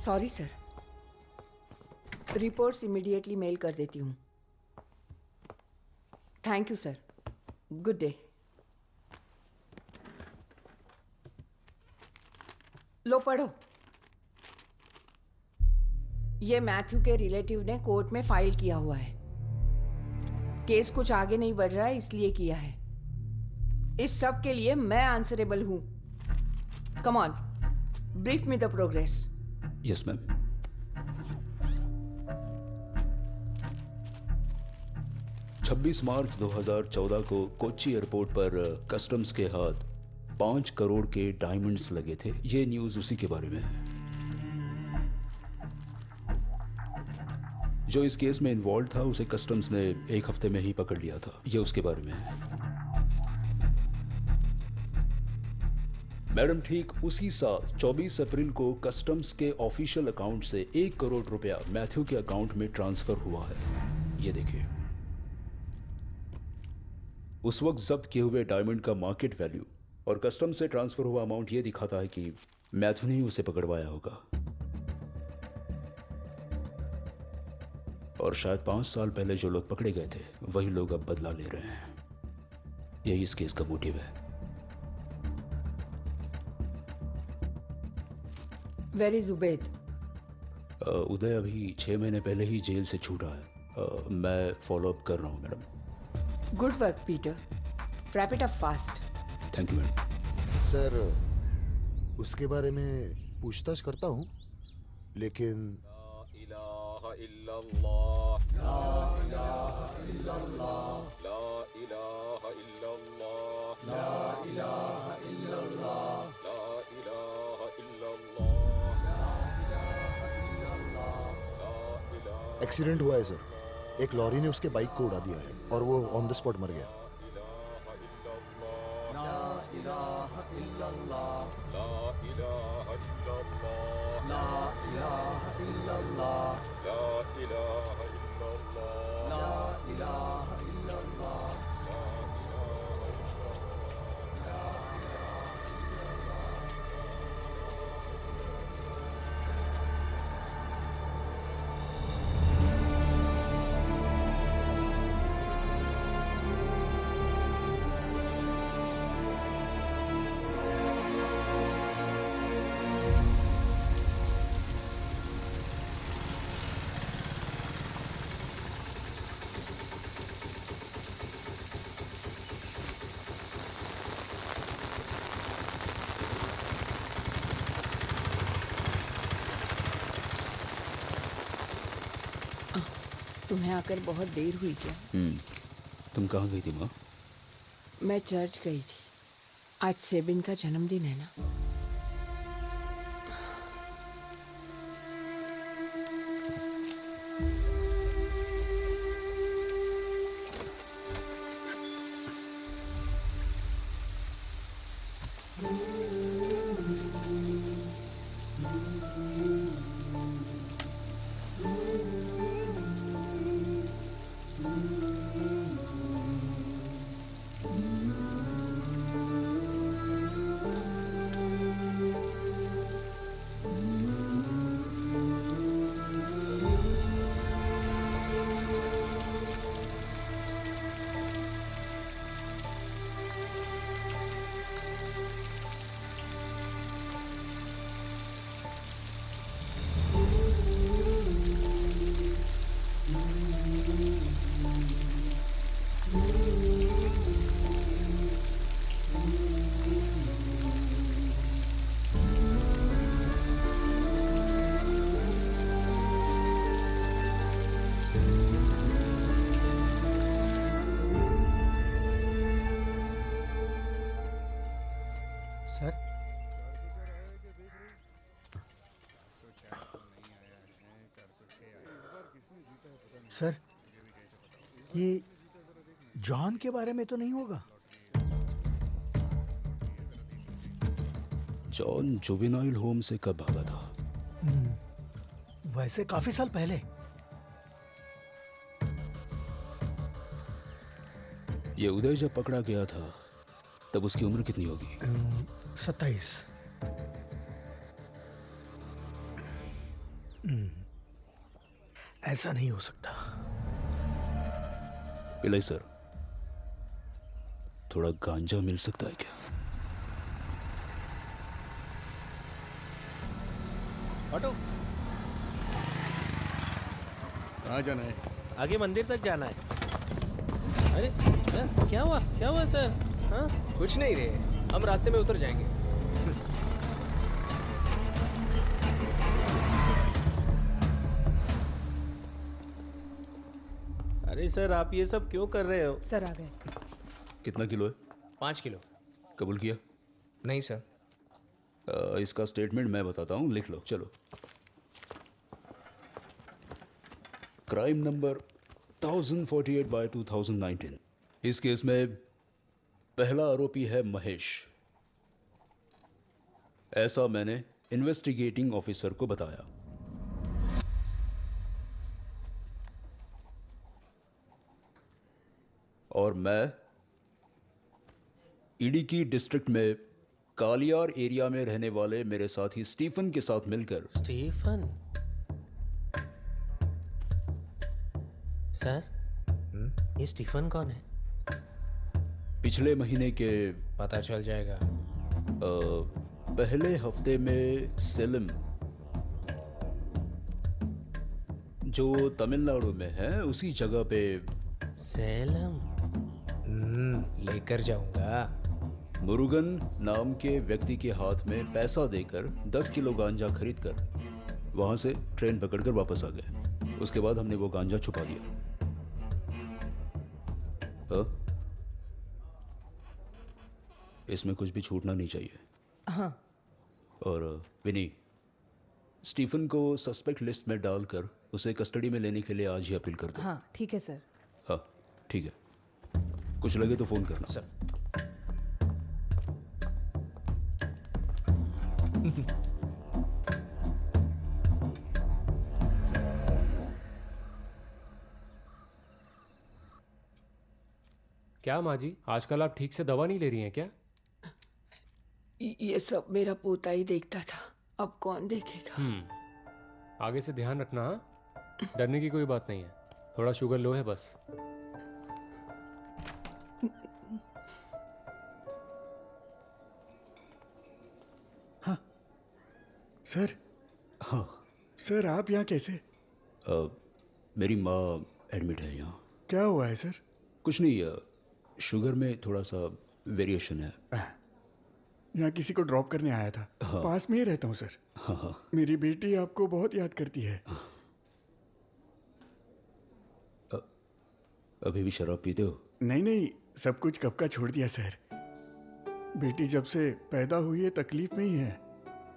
Sorry sir, reports immediately mail कर देती हूँ। Thank you sir, good day. लो पढ़ो। ये मैथ्यू के रिलेटिव ने कोर्ट में फाइल किया हुआ है। केस कुछ आगे नहीं बढ़ रहा है, इसलिए किया है। इस सब के लिए मैं आंसरेबल हूं। Come on, brief me the progress. Yes ma'am. March 2014 को कोच्चि एयरपोर्ट पर कस्टम्स के हाथ 5 करोड़ के डायमंड्स लगे थे। ये न्यूज उसी के बारे में है। जो इस केस में इन्वॉल्व था उसे कस्टम्स ने 1 हफ्ते में ही पकड़ लिया था। ये उसके बारे में है। मैडम, ठीक उसी साल 24 अप्रैल को कस्टम्स के ऑफिशियल अकाउंट से 1 करोड़ रुपया मैथ्यू के अकाउंट में ट्रांसफर हुआ है। ये देखिए। उस वक्त जब्त किए हुए डायमंड का मार्केट वैल्यू और कस्टम से ट्रांसफर हुआ अमाउंट ये दिखाता है कि मैथ्यू ने ही उसे पकड़वाया होगा। और शायद 5 साल पहले जो लोग पकड़े गए थे वही लोग अब बदला ले रहे हैं। यही इस केस का मोटिव है। Where is Ubaid? उदय अभी 6 महीने पहले ही जेल से छूटा है। मैं फॉलो अप कर रहा हूं madam. Good work Peter, wrap it up fast. Thank you madam. Sir, उसके बारे में पूछताछ करता हूं, लेकिन इलाहा इल्लल्लाह, ला इलाहा इल्लल्लाह, ला इलाहा इल्लल्लाह, ला इलाहा इल्लल्लाह, ला इलाहा इल्लल्लाह, ला इलाहा। एक्सीडेंट हुआ है सर। एक लॉरी ने उसके बाइक को उड़ा दिया है और वो ऑन द स्पॉट मर गया। ला इलाहा इल्लल्लाह, ला इलाहा इल्लल्लाह, ला इलाहा इल्लल्लाह, ला इलाहा इल्लल्लाह, ला इलाहा इल्लल्लाह। तुम्हें आकर बहुत देर हुई क्या? तुम कहाँ गई थी माँ? मैं चर्च गई थी। आज सेबिन का जन्मदिन है ना? सर, सर, ये जॉन के बारे में तो नहीं होगा? जॉन जुवेनाइल होम से कब भागा था? वैसे काफी साल पहले। ये उदय जब पकड़ा गया था तब उसकी उम्र कितनी होगी? 27। ऐसा नहीं हो सकता। पिलाई सर, थोड़ा गांजा मिल सकता है क्या? ऑटो, कहाँ जाना है? आगे मंदिर तक जाना है। अरे क्या हुआ सर? हाँ? कुछ नहीं रे, हम रास्ते में उतर जाएंगे। अरे सर, आप ये सब क्यों कर रहे हो? सर आ गए। कितना किलो है? 5 किलो। कबूल किया? नहीं सर। इसका स्टेटमेंट मैं बताता हूं, लिख लो। चलो। Crime number 1048/2019। इस केस में पहला आरोपी है महेश। ऐसा मैंने इन्वेस्टिगेटिंग ऑफिसर को बताया। और मैं इडुक्की डिस्ट्रिक्ट में कालियार एरिया में रहने वाले मेरे साथी स्टीफन के साथ मिलकर। स्टीफन? सर, ये स्टीफन कौन है? पिछले महीने के पता चल जाएगा। पहले हफ्ते में सेलम, जो तमिलनाडु में है, उसी जगह पे। सेलम? लेकर जाऊंगा। मुरुगन नाम के व्यक्ति के हाथ में पैसा देकर 10 किलो गांजा खरीदकर वहां से ट्रेन पकड़कर वापस आ गए। उसके बाद हमने वो गांजा छुपा दिया। इसमें कुछ भी छूटना नहीं चाहिए। हाँ। और विनी, स्टीफन को सस्पेक्ट लिस्ट में डालकर उसे कस्टडी में लेने के लिए आज ही अपील कर दो। हाँ ठीक है सर। हाँ ठीक है, कुछ लगे तो फोन करना। सर। क्या माँ जी, आजकल आप ठीक से दवा नहीं ले रही हैं क्या? ये सब मेरा पोता ही देखता था, अब कौन देखेगा? आगे से ध्यान रखना। हाँ, डरने की कोई बात नहीं है, थोड़ा शुगर लो है बस। हाँ सर। हाँ सर, आप यहाँ कैसे? मेरी माँ एडमिट है यहाँ। क्या हुआ है सर? कुछ नहीं, शुगर में थोड़ा सा वेरिएशन है। यहाँ किसी को ड्रॉप करने आया था। हाँ। पास में ही रहता हूँ सर। हाँ। मेरी बेटी आपको बहुत याद करती है। अभी भी शराब पीते हो? नहीं, सब कुछ कब का छोड़ दिया सर। बेटी जब से पैदा हुई है तकलीफ में ही है।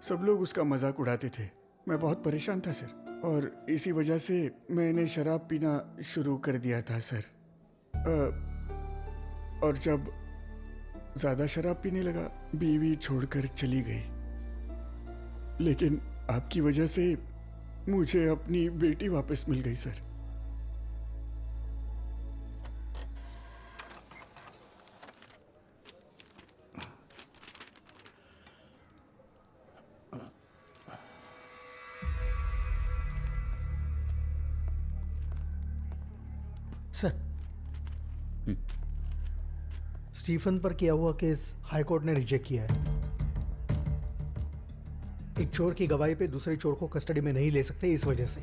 सब लोग उसका मजाक उड़ाते थे। मैं बहुत परेशान था सर, और इसी वजह से मैंने शराब पीना शुरू कर दिया था सर। और जब ज्यादा शराब पीने लगा, बीवी छोड़कर चली गई। लेकिन आपकी वजह से मुझे अपनी बेटी वापस मिल गई सर। सर, स्टीफन पर किया हुआ केस हाईकोर्ट ने रिजेक्ट किया है। एक चोर की गवाही पे दूसरे चोर को कस्टडी में नहीं ले सकते, इस वजह से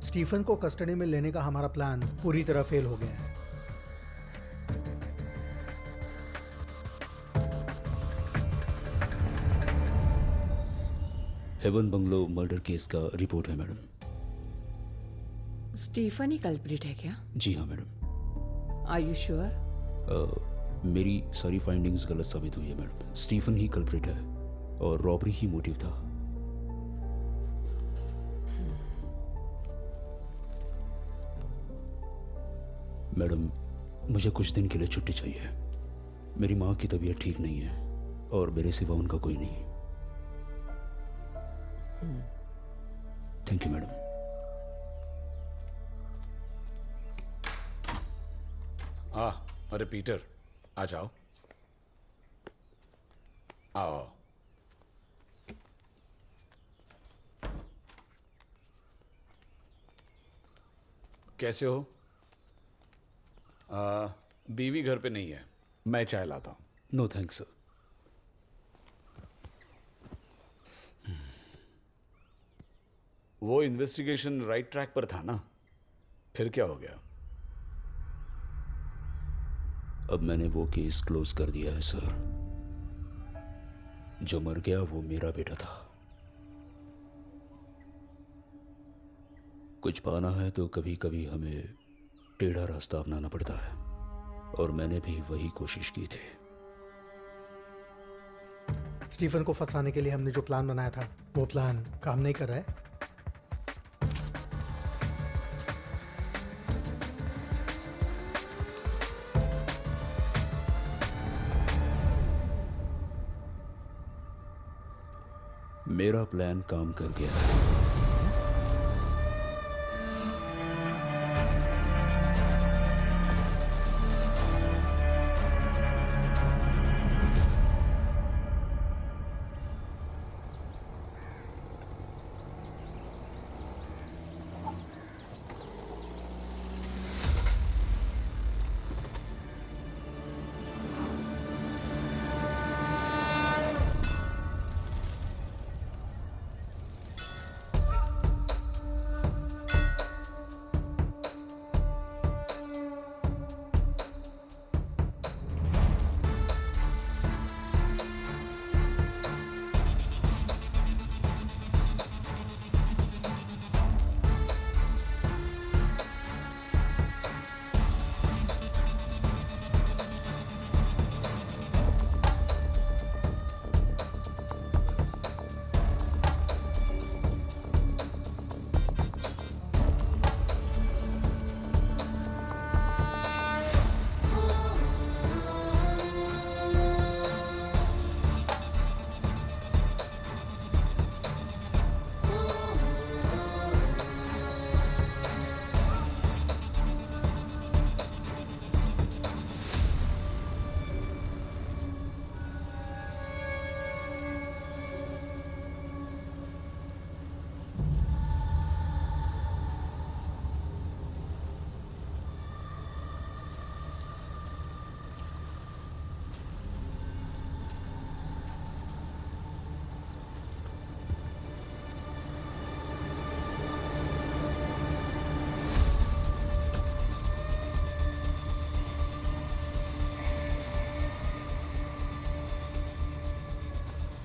स्टीफन को कस्टडी में लेने का हमारा प्लान पूरी तरह फेल हो गया है। हेवन बंगलो मर्डर केस का रिपोर्ट है मैडम। स्टीफन ही कल्प्रिट है क्या? जी हाँ मैडम। Are you sure? मेरी सारी फाइंडिंग्स गलत साबित हुई है मैडम। स्टीफन ही कल्प्रिट है और रॉबरी ही मोटिव था। मैडम, मुझे कुछ दिन के लिए छुट्टी चाहिए। मेरी माँ की तबीयत ठीक नहीं है और मेरे सिवा उनका कोई नहीं। Thank you madam. अरे पीटर, आ जाओ। आओ। कैसे हो? बीवी घर पे नहीं है, मैं चाय लाता हूं। No thanks sir. वो इन्वेस्टिगेशन राइट ट्रैक पर था ना? फिर क्या हो गया? अब मैंने वो केस क्लोज कर दिया है सर। जो मर गया वो मेरा बेटा था। कुछ पाना है तो कभी कभी हमें टेढ़ा रास्ता अपनाना पड़ता है, और मैंने भी वही कोशिश की थी। स्टीफन को फंसाने के लिए हमने जो प्लान बनाया था, वो प्लान काम नहीं कर रहा है। मेरा प्लान काम कर गया है।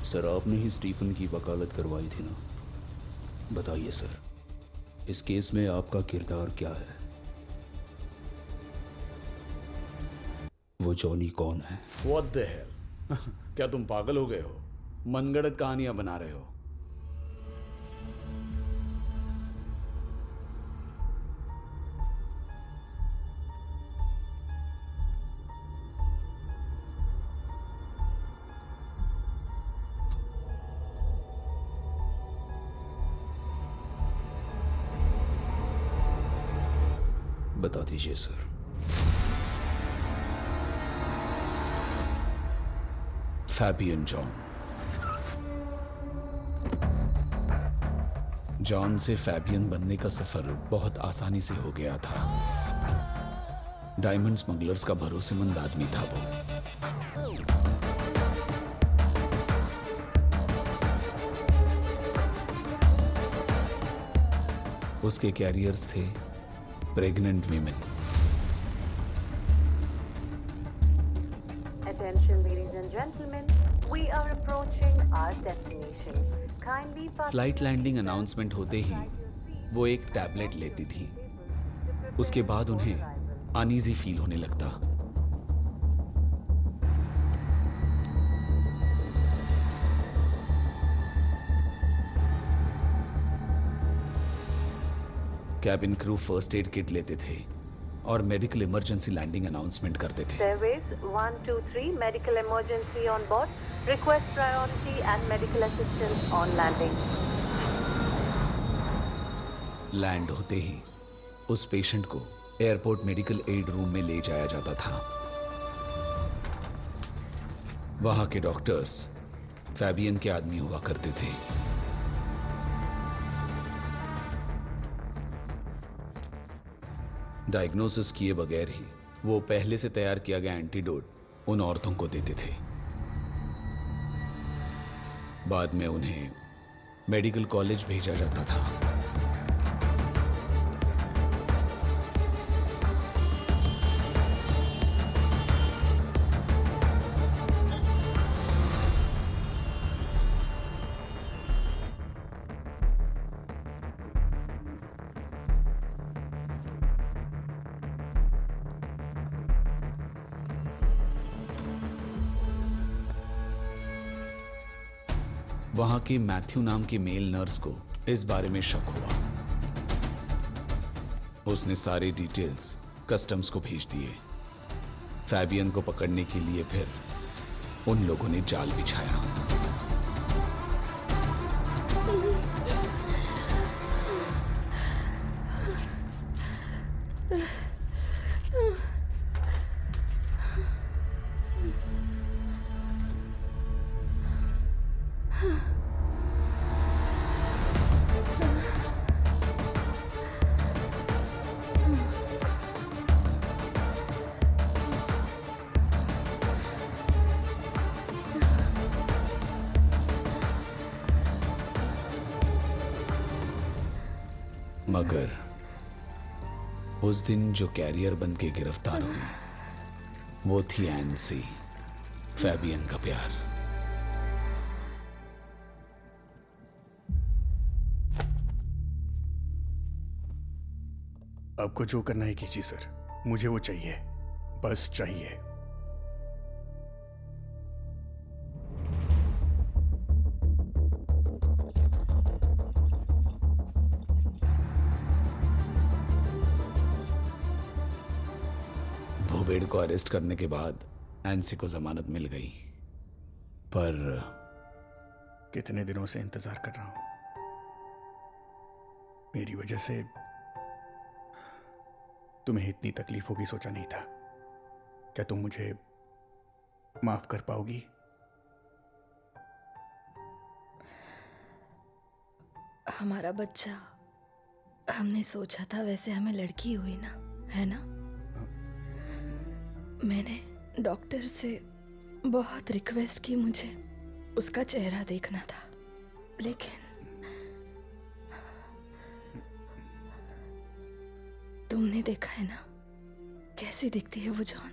सर, आपने ही स्टीफन की वकालत करवाई थी ना? बताइए सर, इस केस में आपका किरदार क्या है? वो जॉनी कौन है? What the hell? क्या तुम पागल हो गए हो? मनगढ़ंत कहानियां बना रहे हो। बता दीजिए सर। Fabian John. जॉन से फैबियन बनने का सफर बहुत आसानी से हो गया था। डायमंड स्मगलर्स का भरोसेमंद आदमी था वो। उसके कैरियर्स थे pregnant women. Attention, ladies and gentlemen, we are approaching our destination. Kindly flight landing announcement होते ही वो एक टैबलेट लेती थी। उसके बाद उन्हें अनईजी फील होने लगता। Cabin crew first aid kit लेते थे और मेडिकल इमरजेंसी लैंडिंग अनाउंसमेंट करते थे। Fairways 1, 2, 3, medical emergency on board. Request priority and medical assistance on landing. Land होते ही उस पेशेंट को एयरपोर्ट मेडिकल एड रूम में ले जाया जाता था। वहां के डॉक्टर्स फैबियन के आदमी हुआ करते थे। डायग्नोसिस किए बगैर ही वो पहले से तैयार किया गया एंटीडोट उन औरतों को देते थे। बाद में उन्हें मेडिकल कॉलेज भेजा जाता था। वहां की मैथ्यू नाम की मेल नर्स को इस बारे में शक हुआ। उसने सारे डिटेल्स कस्टम्स को भेज दिए। फैबियन को पकड़ने के लिए फिर उन लोगों ने जाल बिछाया। मगर उस दिन जो कैरियर बन के गिरफ्तार हुई वो थी एनसी, फैबियन का प्यार। आपको जो करना है कीजिए सर, मुझे वो चाहिए, बस चाहिए। भूबेड़ को अरेस्ट करने के बाद एनसी को जमानत मिल गई, पर कितने दिनों से इंतजार कर रहा हूं। मेरी वजह से तुम्हें इतनी तकलीफ होगी सोचा नहीं था। क्या तुम मुझे माफ कर पाओगी? हमारा बच्चा हमने सोचा था वैसे हमें लड़की हुई ना, है ना? मैंने डॉक्टर से बहुत रिक्वेस्ट की, मुझे उसका चेहरा देखना था, लेकिन तुमने देखा है ना कैसी दिखती है वो जॉन।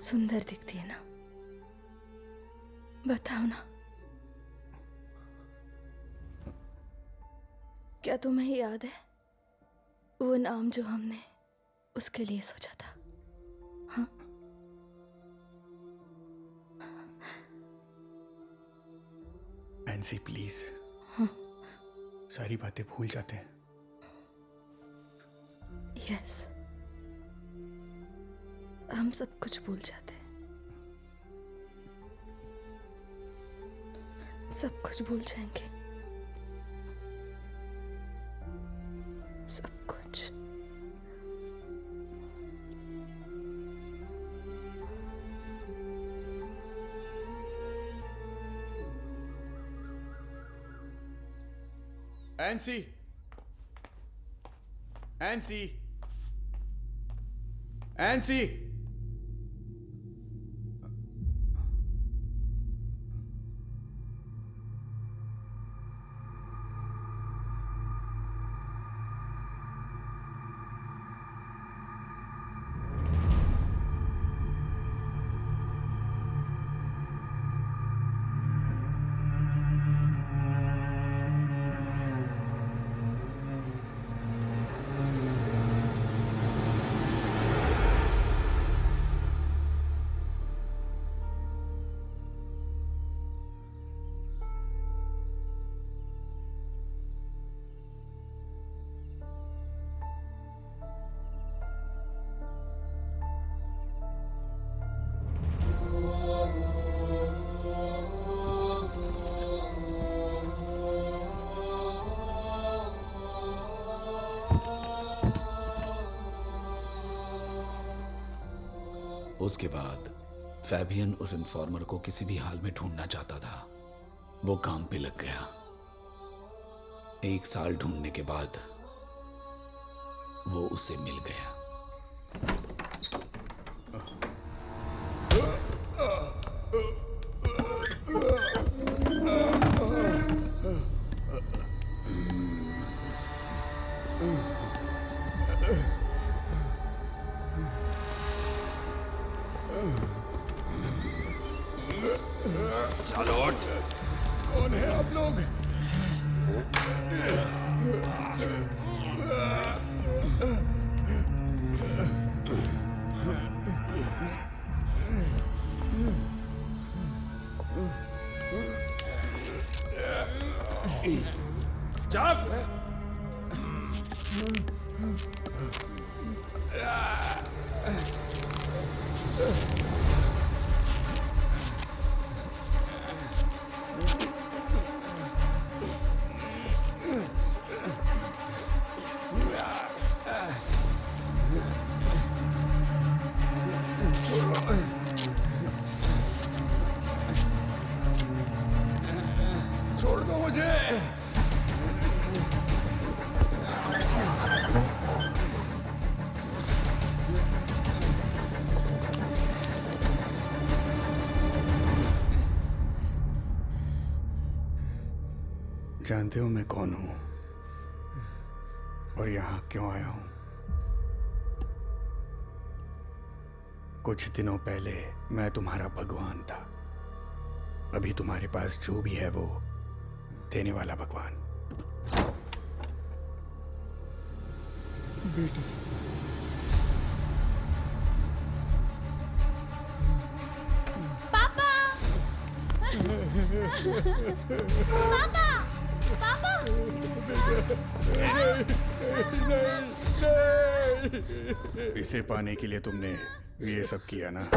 सुंदर दिखती है ना? बताओ ना, क्या तुम्हें याद है वो नाम जो हमने उसके लिए सोचा था। हाँ, एनसी प्लीज। हाँ। सारी बातें भूल जाते हैं। यस, हम सब कुछ भूल जाते हैं, सब कुछ भूल जाएंगे, सब कुछ। NC, NC, NC. उसके बाद फैबियन उस इन्फॉर्मर को किसी भी हाल में ढूंढना चाहता था। वो काम पे लग गया। 1 साल ढूंढने के बाद वो उसे मिल गया। चार्लोट, कौन है आप लोग? छोड़ दो मुझे। जानते हो मैं कौन हूं और यहां क्यों आया हूं? कुछ दिनों पहले मैं तुम्हारा भगवान था। अभी तुम्हारे पास जो भी है वो देने वाला भगवान। बेटी, पापा, पापा, पापा, नहीं। इसे पाने के लिए तुमने ये सब किया ना?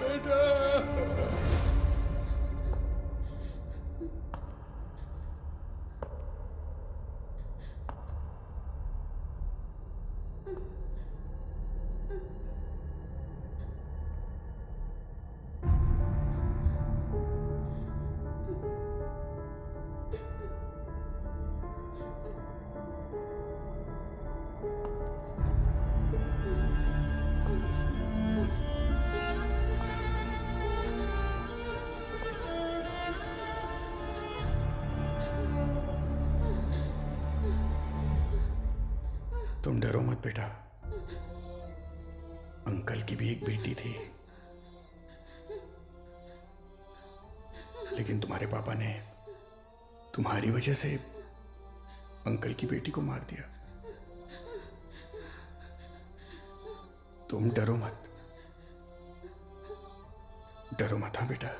बेटा, तुम डरो मत बेटा। अंकल की भी एक बेटी थी, लेकिन तुम्हारे पापा ने तुम्हारी वजह से अंकल की बेटी को मार दिया। तुम डरो मत, डरो मत। हाँ बेटा,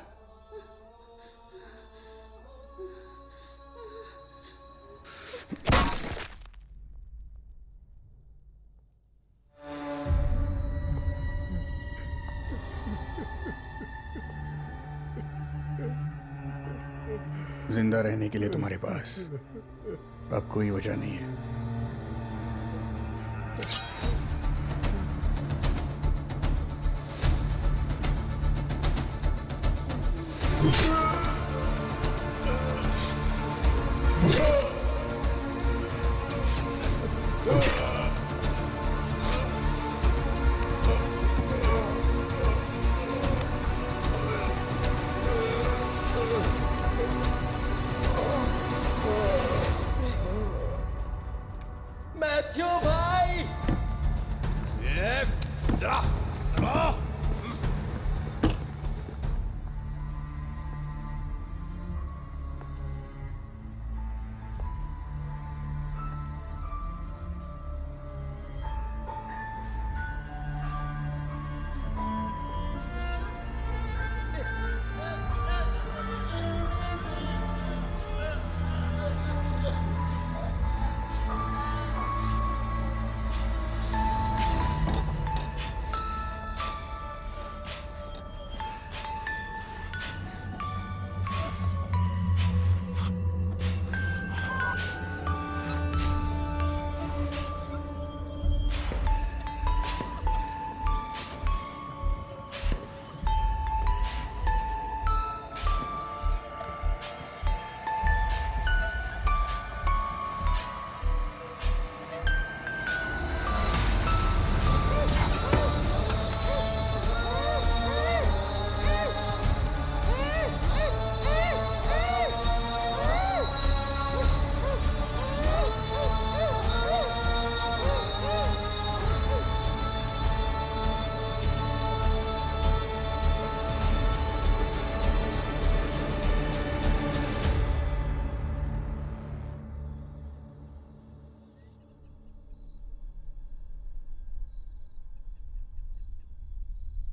जिंदा रहने के लिए तुम्हारे पास अब कोई वजह नहीं है। मैथ्यू भाई,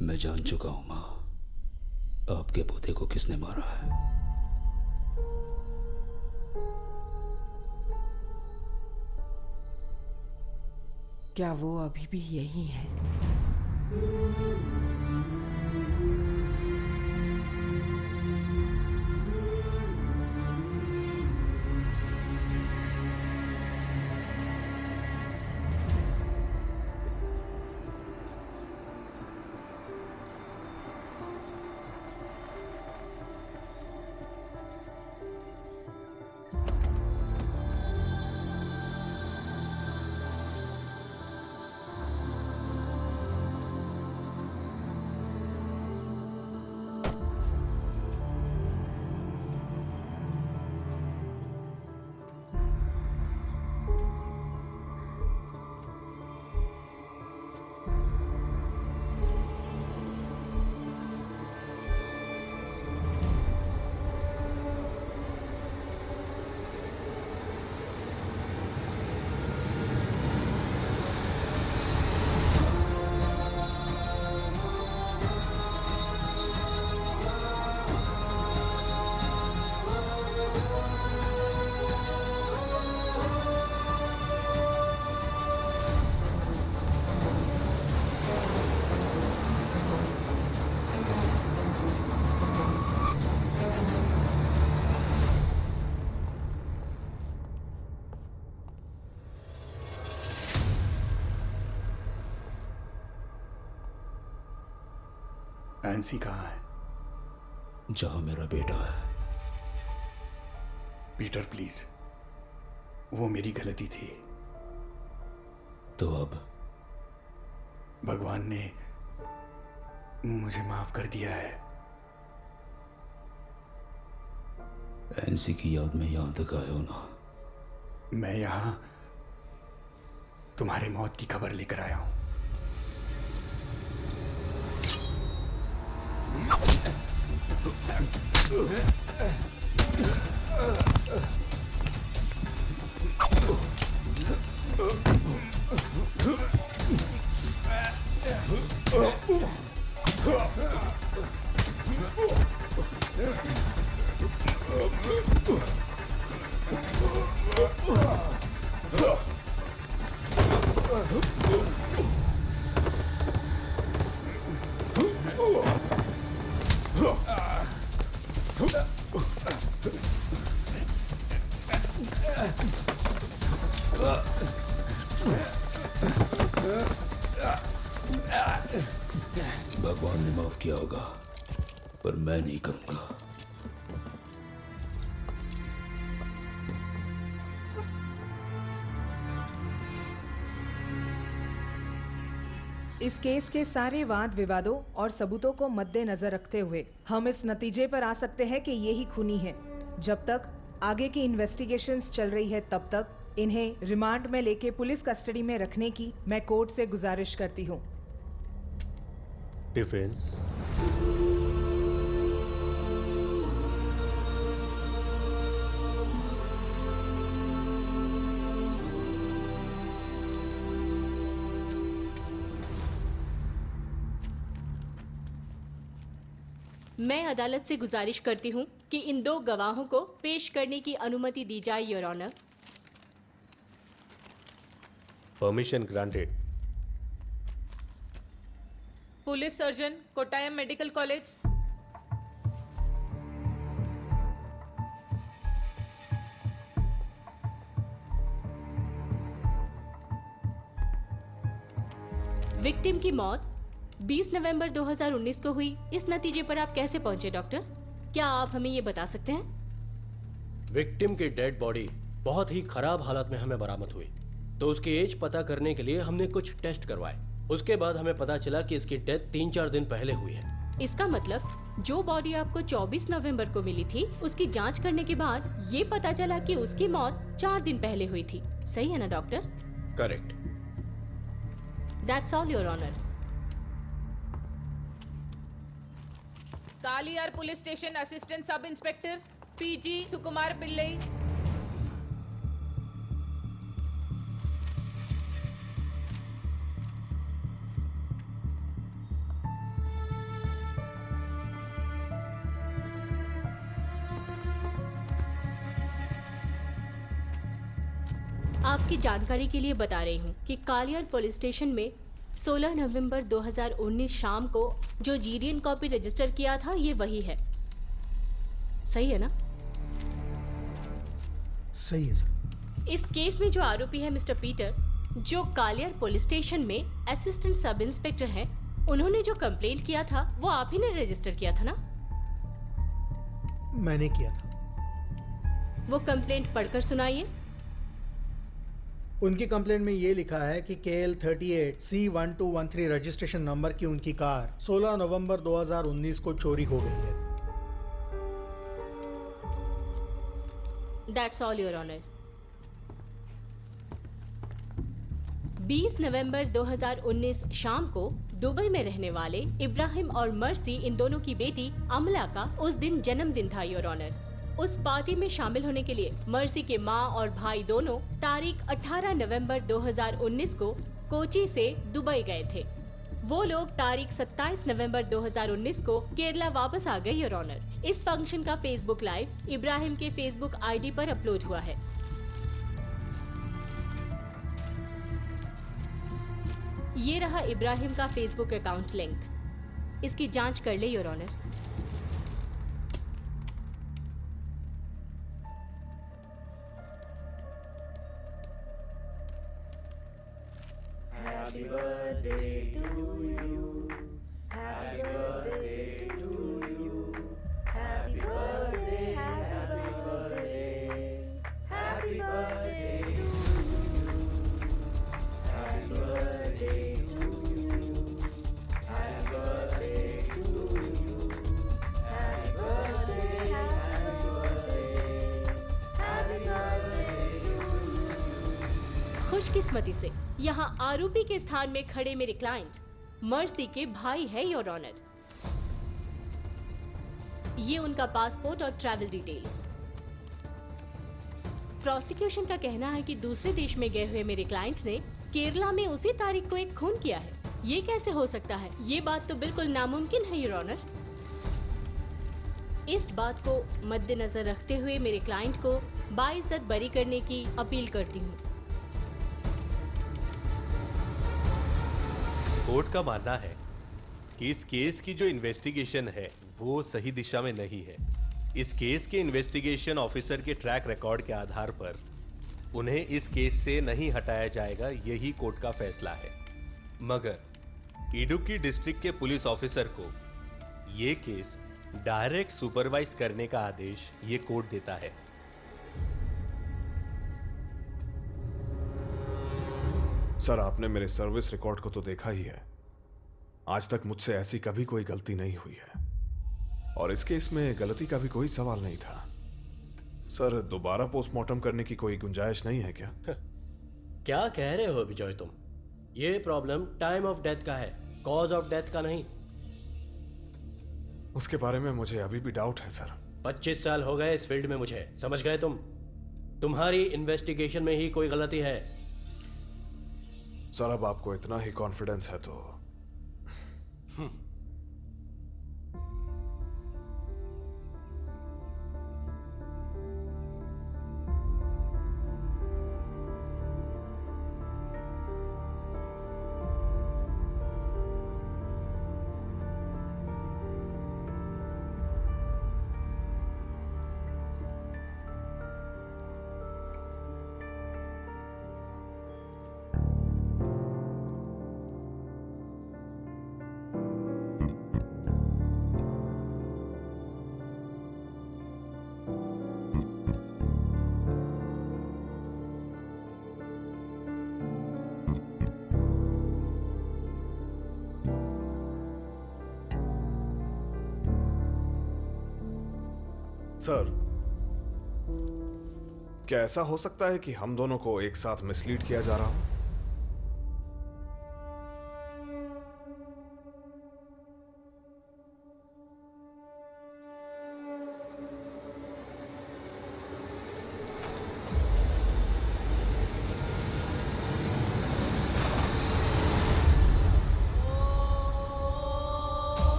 मैं जान चुका हूं मां, आपके पोते को किसने मारा है। क्या वो अभी भी यही है? एनसी कहाँ है? जहां मेरा बेटा है। पीटर प्लीज, वो मेरी गलती थी। तो अब भगवान ने मुझे माफ कर दिया है। एनसी की याद में यहां तक आए हो ना? मैं यहां तुम्हारी मौत की खबर लेकर आया हूं। भगवान ने माफ किया होगा, पर मैं नहीं करूंगा। इस केस के सारे वाद विवादों और सबूतों को मद्देनजर रखते हुए हम इस नतीजे पर आ सकते हैं कि ये ही खूनी है। जब तक आगे की इन्वेस्टिगेशंस चल रही है तब तक इन्हें रिमांड में लेके पुलिस कस्टडी में रखने की मैं कोर्ट से गुजारिश करती हूँ। डिफेंस। मैं अदालत से गुजारिश करती हूं कि इन दो गवाहों को पेश करने की अनुमति दी जाए, your honour. Permission granted. Police surgeon, Kottayam medical college. Victim की मौत 20 नवंबर 2019 को हुई। इस नतीजे पर आप कैसे पहुंचे डॉक्टर? क्या आप हमें ये बता सकते हैं? विक्टिम की डेड बॉडी बहुत ही खराब हालत में हमें बरामद हुई, तो उसकी एज पता करने के लिए हमने कुछ टेस्ट करवाए। उसके बाद हमें पता चला कि इसकी डेथ 3-4 दिन पहले हुई है। इसका मतलब जो बॉडी आपको 24 नवंबर को मिली थी, उसकी जांच करने के बाद ये पता चला कि उसकी मौत 4 दिन पहले हुई थी। सही है ना doctor? Correct. That's all your honour. Kaliyar police station assistant sub inspector PG Sukumar Pillai. आपकी जानकारी के लिए बता रही हूँ कि कालियार पुलिस स्टेशन में 16 नवंबर 2019 शाम को जो जीडीएन कॉपी रजिस्टर किया था, ये वही है। सही है ना? सही है सर। इस केस में जो आरोपी है मिस्टर पीटर, जो कालियार पुलिस स्टेशन में असिस्टेंट सब इंस्पेक्टर हैं, उन्होंने जो कंप्लेंट किया था वो आप ही ने रजिस्टर किया था ना? मैंने किया था। वो कंप्लेंट पढ़कर सुनाइए। उनकी कंप्लेंट में ये लिखा है कि KL 38 C1213 रजिस्ट्रेशन नंबर की उनकी कार 16 नवंबर 2019 को चोरी हो गई है। That's all, Your Honor. 20 नवंबर 2019 शाम को दुबई में रहने वाले इब्राहिम और मर्सी, इन दोनों की बेटी अमला का उस दिन जन्मदिन था, योर ऑनर। उस पार्टी में शामिल होने के लिए मर्सी के माँ और भाई दोनों तारीख 18 नवंबर 2019 को कोची से दुबई गए थे। वो लोग तारीख 27 नवंबर 2019 को केरला वापस आ गए, योर ऑनर। इस फंक्शन का फेसबुक लाइव इब्राहिम के फेसबुक आईडी पर अपलोड हुआ है। ये रहा इब्राहिम का फेसबुक अकाउंट लिंक। इसकी जांच कर ले, your honour. Happy birthday to you. Happy birthday to you. Happy birthday, happy birthday. Happy birthday to you. Happy birthday to you. Happy birthday to you. Happy birthday, happy birthday. Happy birthday to you. खुशकिस्मती से यहाँ आरोपी के स्थान में खड़े मेरे क्लाइंट मर्सी के भाई है, योर ऑनर। ये उनका पासपोर्ट और ट्रैवल डिटेल्स। प्रोसिक्यूशन का कहना है कि दूसरे देश में गए हुए मेरे क्लाइंट ने केरला में उसी तारीख को एक खून किया है। ये कैसे हो सकता है? ये बात तो बिल्कुल नामुमकिन है, योर ऑनर। इस बात को मद्देनजर रखते हुए मेरे क्लाइंट को बाइज्जत बरी करने की अपील करती हूँ। कोर्ट का मानना है कि इस केस की जो इन्वेस्टिगेशन है वो सही दिशा में नहीं है। इस केस के इन्वेस्टिगेशन ऑफिसर के ट्रैक रिकॉर्ड के आधार पर उन्हें इस केस से नहीं हटाया जाएगा, यही कोर्ट का फैसला है। मगर इडुक्की डिस्ट्रिक्ट के पुलिस ऑफिसर को यह केस डायरेक्ट सुपरवाइज करने का आदेश ये कोर्ट देता है। सर, आपने मेरे सर्विस रिकॉर्ड को तो देखा ही है। आज तक मुझसे ऐसी कभी कोई गलती नहीं हुई है और इस केस में गलती का भी कोई सवाल नहीं था। सर, दोबारा पोस्टमार्टम करने की कोई गुंजाइश नहीं है क्या? क्या कह रहे हो विजय तुम? ये प्रॉब्लम टाइम ऑफ डेथ का है, कॉज ऑफ डेथ का नहीं। उसके बारे में मुझे अभी भी डाउट है सर। 25 साल हो गए इस फील्ड में मुझे, समझ गए तुम? तुम्हारी इन्वेस्टिगेशन में ही कोई गलती है। सर, अब आपको इतना ही कॉन्फिडेंस है तो सर, क्या ऐसा हो सकता है कि हम दोनों को एक साथ मिसलीड किया जा रहा हो?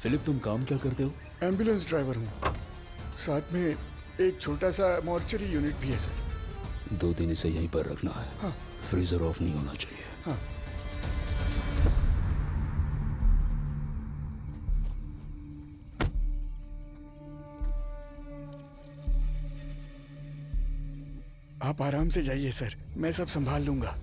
फिलिप, तुम काम क्या करते हो? एम्बुलेंस ड्राइवर हूँ। साथ में एक छोटा सा मॉर्चरी यूनिट भी है सर। 2 दिन इसे यहीं पर रखना है। हाँ। फ्रीजर ऑफ नहीं होना चाहिए। हाँ। आप आराम से जाइए सर, मैं सब संभाल लूंगा।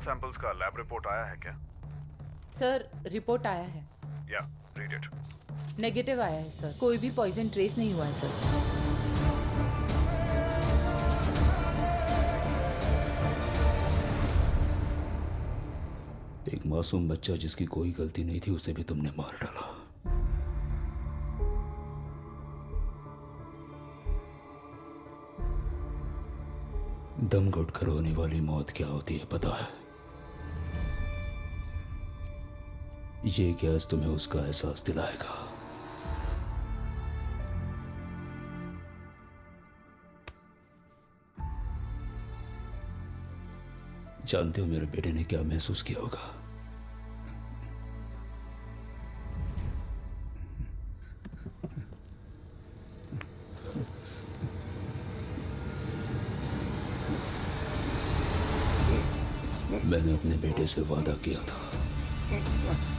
सैंपल्स का लैब रिपोर्ट आया है क्या? सर, रिपोर्ट आया है। या, रीड इट। नेगेटिव आया है सर, कोई भी पॉइजन ट्रेस नहीं हुआ है सर। एक मासूम बच्चा जिसकी कोई गलती नहीं थी, उसे भी तुमने मार डाला। दम घुटकर होने वाली मौत क्या होती है पता है? ये गैस तुम्हें उसका एहसास दिलाएगा। जानते हो मेरे बेटे ने क्या महसूस किया होगा? मैंने अपने बेटे से वादा किया था